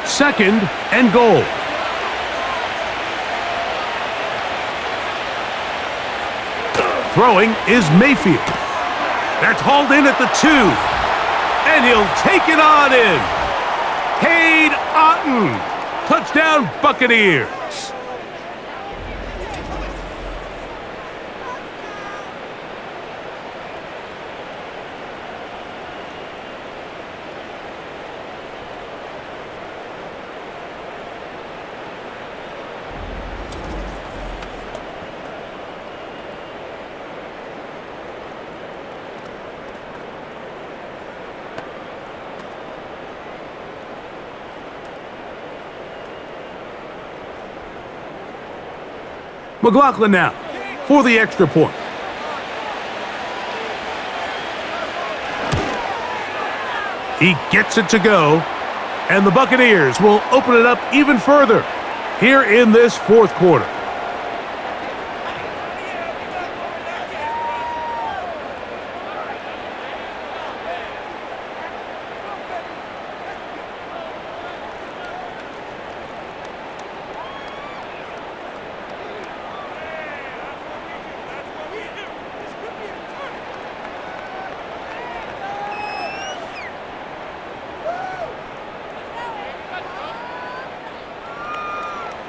S3: Second and goal. Throwing is Mayfield. That's hauled in at the 2. And he'll take it on in. Cade Otton. Touchdown, Buccaneers. McLaughlin now for the extra point. He gets it to go, and the Buccaneers will open it up even further here in this fourth quarter.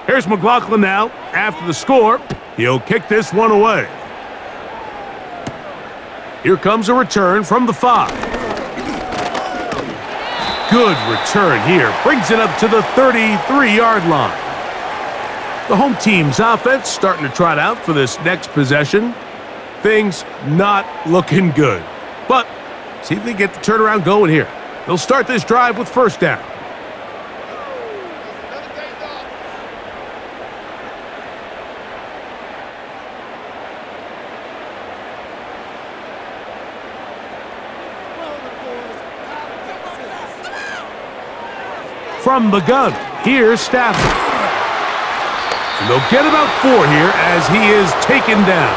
S3: Here's McLaughlin now. After the score, he'll kick this one away. Here comes a return from the 5. Good return here. Brings it up to the 33-yard line. The home team's offense starting to trot out for this next possession. Things not looking good. But see if they get the turnaround going here. They'll start this drive with first down. From the gun, here's Stafford. And they'll get about 4 here as he is taken down.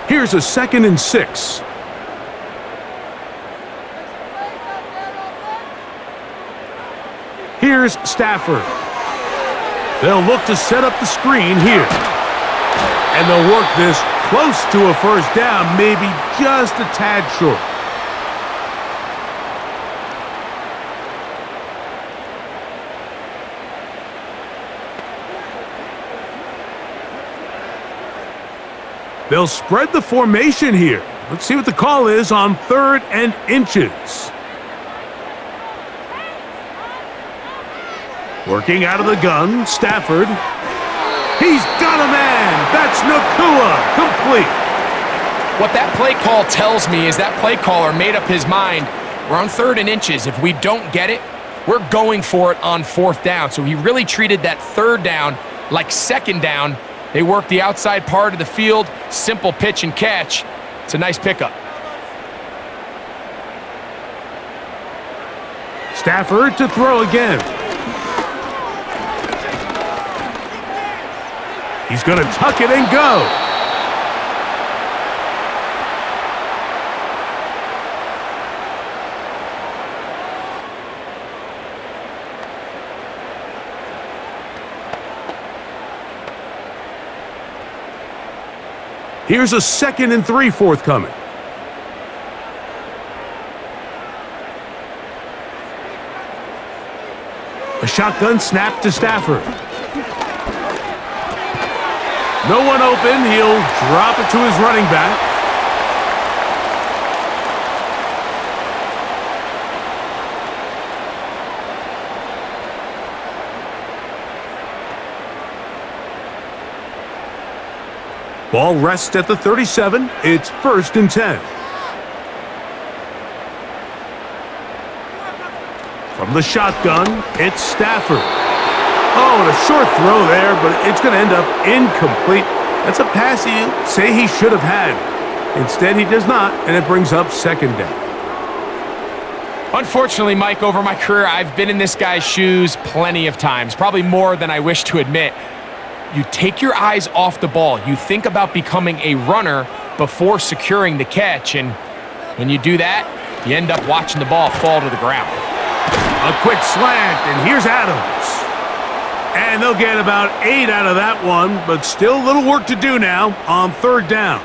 S3: Here's a 2nd and 6. Here's Stafford. They'll look to set up the screen here. And they'll work this close to a first down, maybe just a tad short. They'll spread the formation here. Let's see what the call is on 3rd and inches. Working out of the gun, Stafford. He's got a man. That's Nakua, complete.
S4: What that play call tells me is that play caller made up his mind. We're on 3rd and inches. If we don't get it, we're going for it on 4th down. So he really treated that 3rd down like 2nd down. They work the outside part of the field, simple pitch and catch. It's a nice pickup.
S3: Stafford to throw again. He's going to tuck it and go. Here's a 2nd and 3 forthcoming. A shotgun snap to Stafford. No one open. He'll drop it to his running back. Ball rests at the 37. It's 1st and 10. From the shotgun, it's Stafford. Oh, and a short throw there, but it's going to end up incomplete. That's a pass you say he should have had. Instead, he does not, and it brings up 2nd down.
S4: Unfortunately, Mike, over my career, I've been in this guy's shoes plenty of times, probably more than I wish to admit. You take your eyes off the ball. You think about becoming a runner before securing the catch, and when you do that, you end up watching the ball fall to the ground.
S3: A quick slant, and here's Adams. And they'll get about 8 out of that one, but still a little work to do now on 3rd down.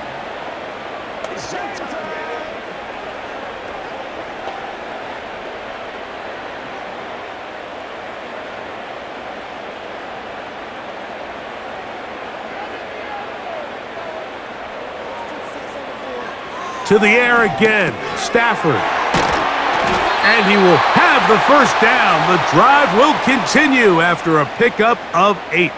S3: To the air again, Stafford. And he will have the first down. The drive will continue after a pickup of 8.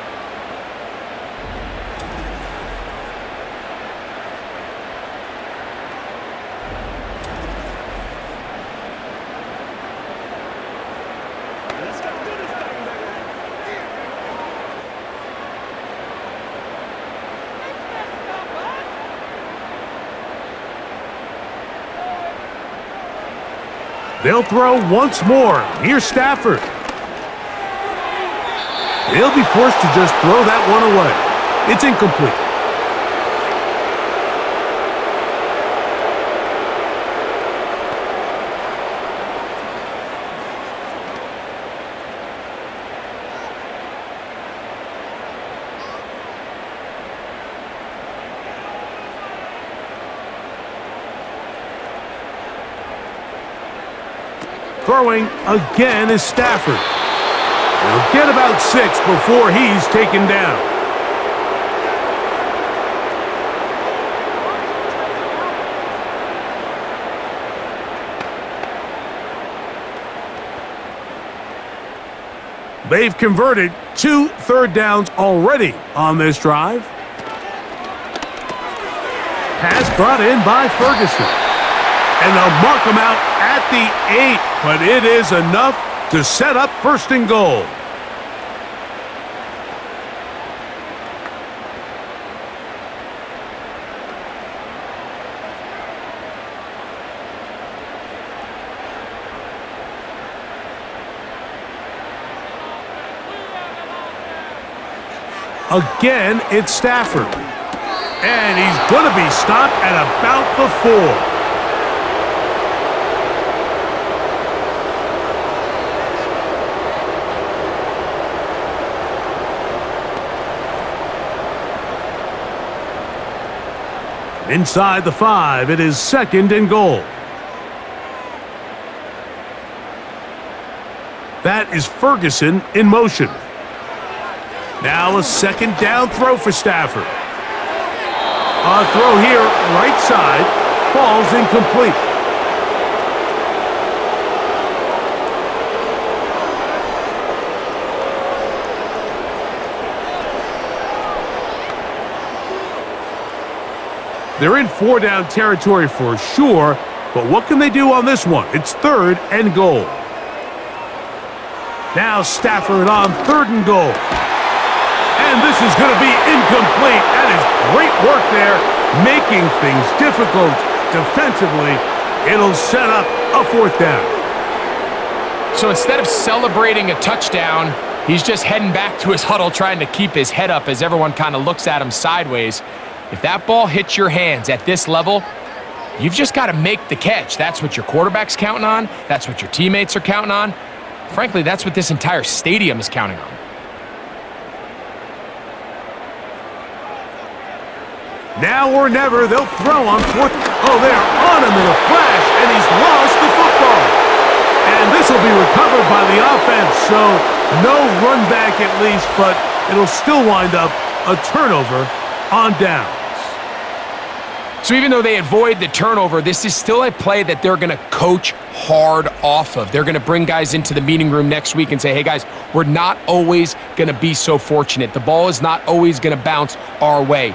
S3: They'll throw once more. Here's Stafford. He'll be forced to just throw that one away. It's incomplete. Throwing again is Stafford. He'll get about 6 before he's taken down. They've converted 2 third downs already on this drive. Pass brought in by Ferguson. And they'll mark him out at the 8, but it is enough to set up 1st and goal. Again, it's Stafford. And he's going to be stopped at about the 4. Inside the 5, it is 2nd and goal. That is Ferguson in motion. Now a 2nd down throw for Stafford. A throw here, right side, falls incomplete. They're in 4-down territory for sure, but what can they do on this one? It's 3rd and goal. Now Stafford on 3rd and goal. And this is going to be incomplete. That is great work there, making things difficult defensively. It'll set up a 4th down.
S4: So instead of celebrating a touchdown, he's just heading back to his huddle trying to keep his head up as everyone kind of looks at him sideways. If that ball hits your hands at this level, you've just got to make the catch. That's what your quarterback's counting on. That's what your teammates are counting on. Frankly, that's what this entire stadium is counting on.
S3: Now or never, they'll throw on 4th. Oh, they're on him in a flash, and he's lost the football. And this will be recovered by the offense, so no run back at least, but it'll still wind up a turnover on downs.
S4: So even though they avoid the turnover, this is still a play that they're going to coach hard off of. They're going to bring guys into the meeting room next week and say, hey guys, we're not always going to be so fortunate. The ball is not always going to bounce our way.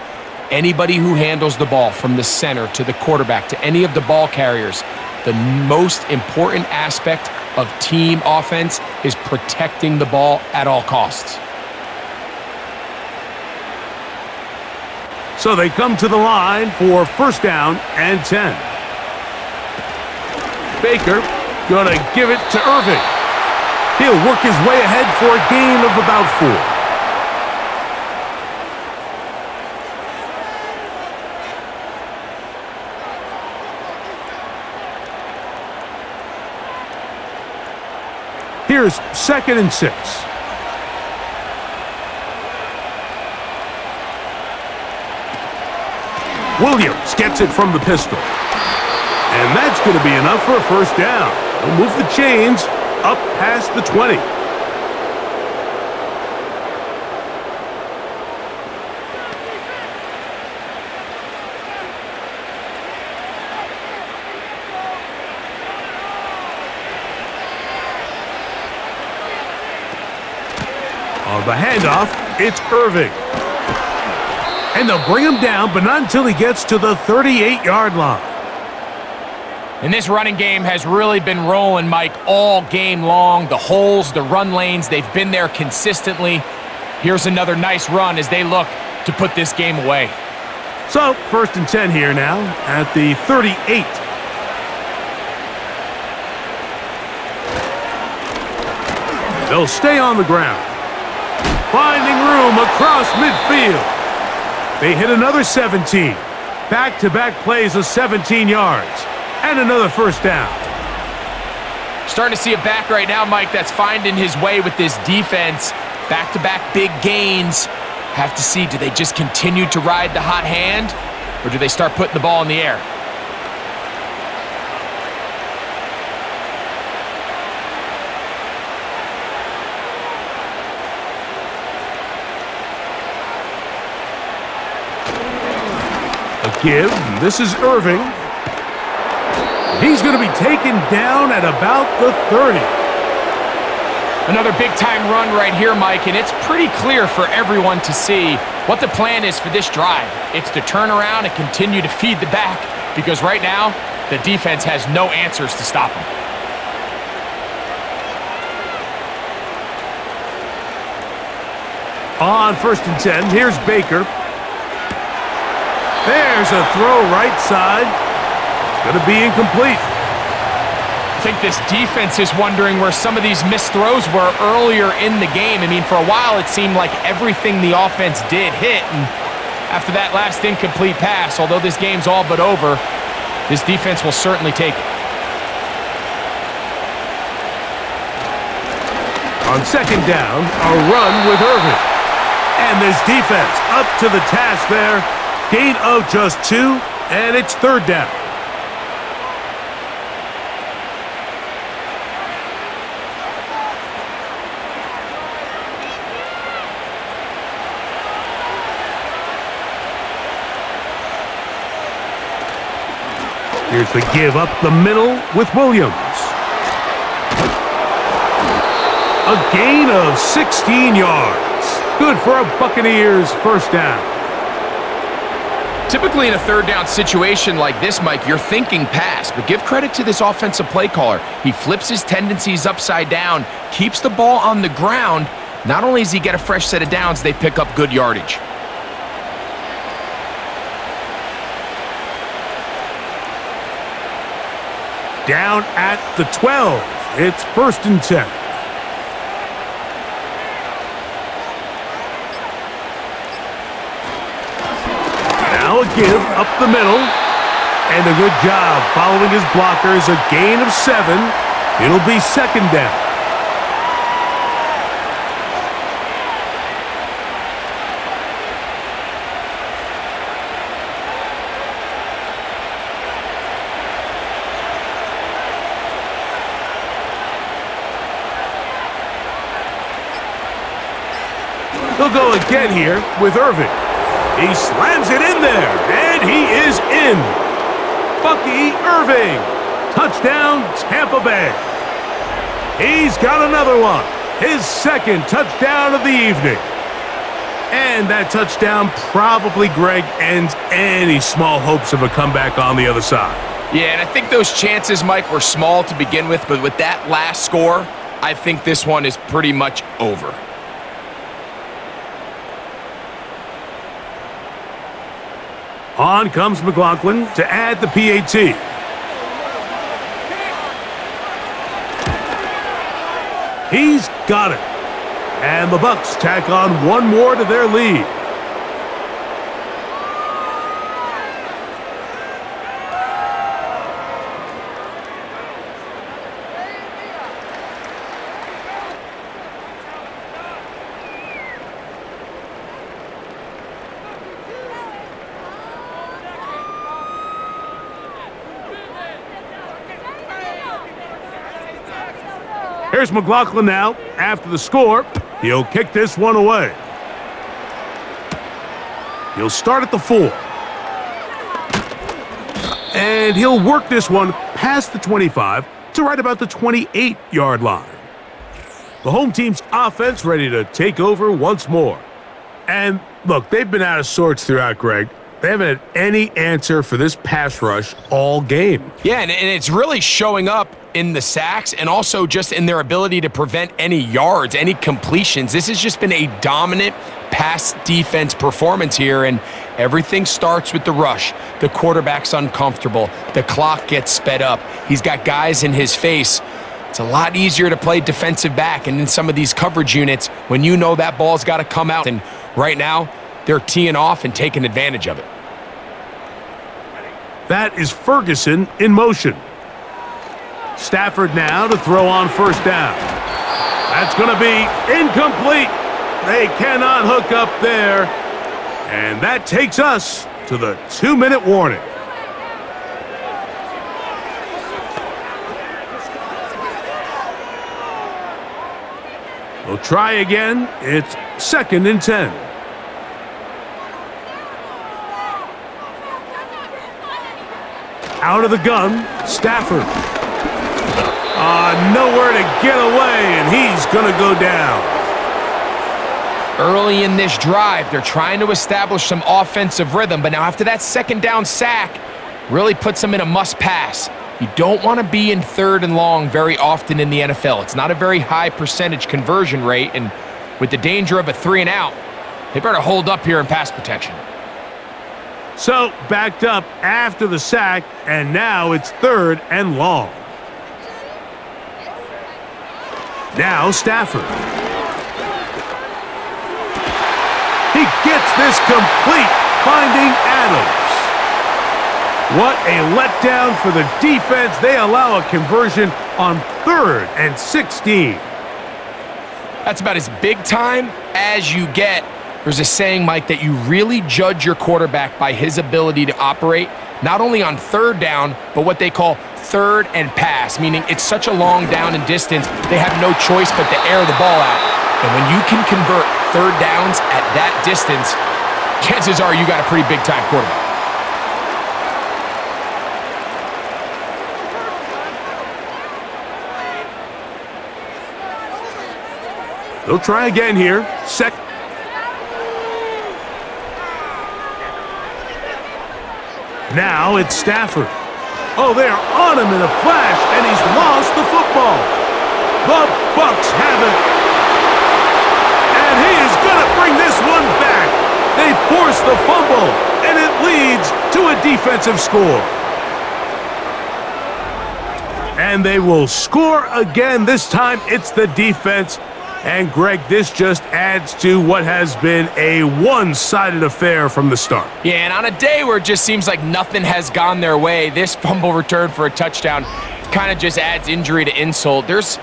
S4: Anybody who handles the ball from the center to the quarterback to any of the ball carriers, the most important aspect of team offense is protecting the ball at all costs.
S3: So they come to the line for 1st down and 10. Baker going to give it to Irving. He'll work his way ahead for a gain of about 4. Here's 2nd and 6. Williams gets it from the pistol. And that's going to be enough for a 1st down. He'll move the chains up past the 20. On the handoff, it's Irving. And they'll bring him down, but not until he gets to the 38-yard line.
S4: And this running game has really been rolling, Mike, all game long. The holes, the run lanes, they've been there consistently. Here's another nice run as they look to put this game away.
S3: So, 1st and 10 here now at the 38. They'll stay on the ground. Finding room across midfield. They hit another 17. Back-to-back plays of 17 yards. And another first down.
S4: Starting to see a back right now, Mike, that's finding his way with this defense. Back-to-back big gains. Have to see, do they just continue to ride the hot hand, or do they start putting the ball in the air?
S3: A give. This is Irving. He's going to be taken down at about the 30.
S4: Another big-time run right here, Mike, and it's pretty clear for everyone to see what the plan is for this drive. It's to turn around and continue to feed the back, because right now, the defense has no answers to stop him.
S3: On 1st and 10, here's Baker. There's a throw right side. It's going to be incomplete.
S4: I think this defense is wondering where some of these missed throws were earlier in the game. I mean, for a while, it seemed like everything the offense did hit, and after that last incomplete pass, although this game's all but over, this defense will certainly take it.
S3: On 2nd down, a run with Irving. And this defense up to the task there. Gain of just 2, and it's 3rd down. Here's the give up the middle with Williams. A gain of 16 yards. Good for a Buccaneers first down.
S4: Typically in a 3rd down situation like this, Mike, you're thinking pass, but give credit to this offensive play caller. He flips his tendencies upside down, keeps the ball on the ground. Not only does he get a fresh set of downs, they pick up good yardage.
S3: Down at the 12. It's 1st and 10. Now a give up the middle. And a good job following his blockers. A gain of 7. It'll be 2nd down. He'll go again here with Irving. He slams it in there, and he is in. Bucky Irving. Touchdown, Tampa Bay. He's got another one. His 2nd touchdown of the evening. And that touchdown probably, Greg, ends any small hopes of a comeback on the other side.
S4: Yeah, and I think those chances, Mike, were small to begin with, but with that last score, I think this one is pretty much over.
S3: On comes McLaughlin to add the PAT. He's got it. And the Bucs tack on one more to their lead. Here's McLaughlin now. After the score, he'll kick this one away. He'll start at the 4. And he'll work this one past the 25 to right about the 28-yard line. The home team's offense ready to take over once more. And look, they've been out of sorts throughout, Greg. They haven't had any answer for this pass rush all game.
S4: Yeah, and it's really showing up in the sacks and also just in their ability to prevent any yards, any completions. This has just been a dominant pass defense performance here, and everything starts with the rush. The quarterback's uncomfortable. The clock gets sped up. He's got guys in his face It's a lot easier to play defensive back and in some of these coverage units when you know that ball's got to come out. And right now, they're teeing off and taking advantage of it.
S3: That is Ferguson in motion. Stafford now to throw on first down. That's going to be incomplete. They cannot hook up there. And that takes us to the 2-minute warning. We'll try again. It's 2nd and 10. Out of the gun, Stafford. Nowhere to get away, and he's going to go down.
S4: Early in this drive, they're trying to establish some offensive rhythm, but now after that second down sack, really puts them in a must-pass. You don't want to be in 3rd and long very often in the NFL. It's not a very high percentage conversion rate, and with the danger of a 3-and-out, they better hold up here in pass protection.
S3: So, backed up after the sack, and now it's 3rd and long. Now Stafford. He gets this complete, finding Adams. What a letdown for the defense. They allow a conversion on 3rd and 16.
S4: That's about as big time as you get. There's a saying, Mike, that you really judge your quarterback by his ability to operate, not only on 3rd down, but what they call 3rd and pass, meaning it's such a long down and distance, they have no choice but to air the ball out. And when you can convert 3rd downs at that distance, chances are you got a pretty big-time quarterback.
S3: They'll try again here. Now it's Stafford. Oh, they're on him in a flash, and he's lost the football. The Bucs have it. And he is going to bring this one back. They force the fumble, and it leads to a defensive score. And they will score again. This time it's the defense. And, Greg, this just adds to what has been a one-sided affair from the start.
S4: Yeah, and on a day where it just seems like nothing has gone their way, this fumble return for a touchdown kind of just adds injury to insult. There's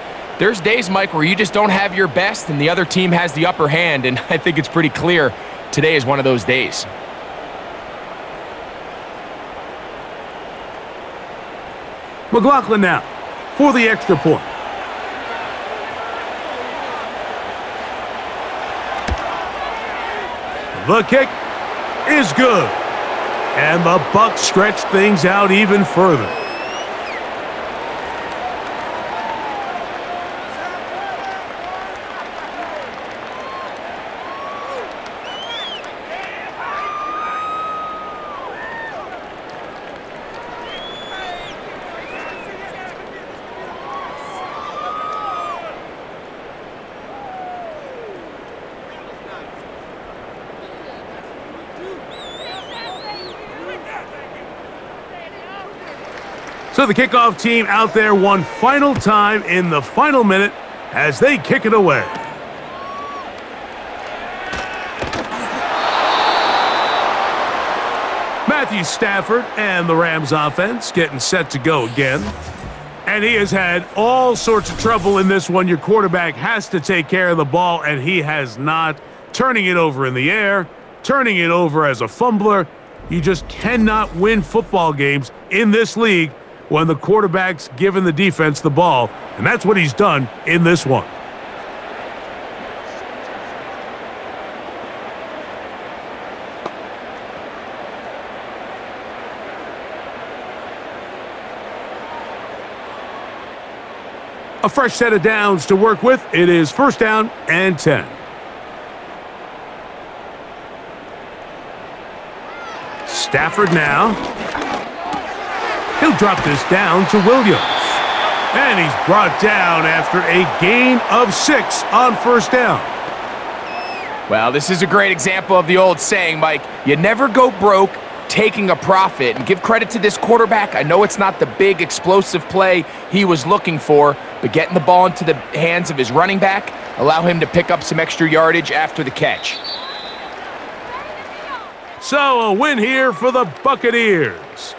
S4: days, Mike, where you just don't have your best and the other team has the upper hand, and I think it's pretty clear today is one of those days.
S3: McLaughlin now for the extra point. The kick is good. And the Bucs stretch things out even further. So the kickoff team out there one final time in the final minute as they kick it away. Matthew Stafford and the Rams offense getting set to go again. And he has had all sorts of trouble in this one. Your quarterback has to take care of the ball, and he has not. Turning it over in the air, turning it over as a fumbler. You just cannot win football games in this league when the quarterback's giving the defense the ball, and that's what he's done in this one. A fresh set of downs to work with. It is 1st down and 10. Stafford now. He'll drop this down to Williams. And he's brought down after a gain of 6 on 1st down.
S4: Well, this is a great example of the old saying, Mike, you never go broke taking a profit. And give credit to this quarterback. I know it's not the big explosive play he was looking for, but getting the ball into the hands of his running back allow him to pick up some extra yardage after the catch.
S3: So a win here for the Buccaneers.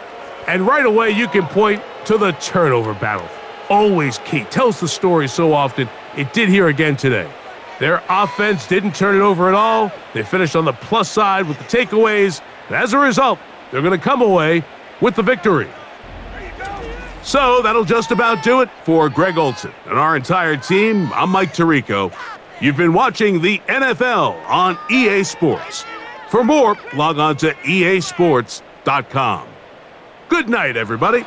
S3: And right away you can point to the turnover battle. Always key. Tells the story so often. It did here again today. Their offense didn't turn it over at all. They finished on the plus side with the takeaways. And as a result, they're going to come away with the victory. So that'll just about do it for Greg Olson and our entire team. I'm Mike Tirico. You've been watching the NFL on EA Sports. For more, log on to easports.com. Good night, everybody.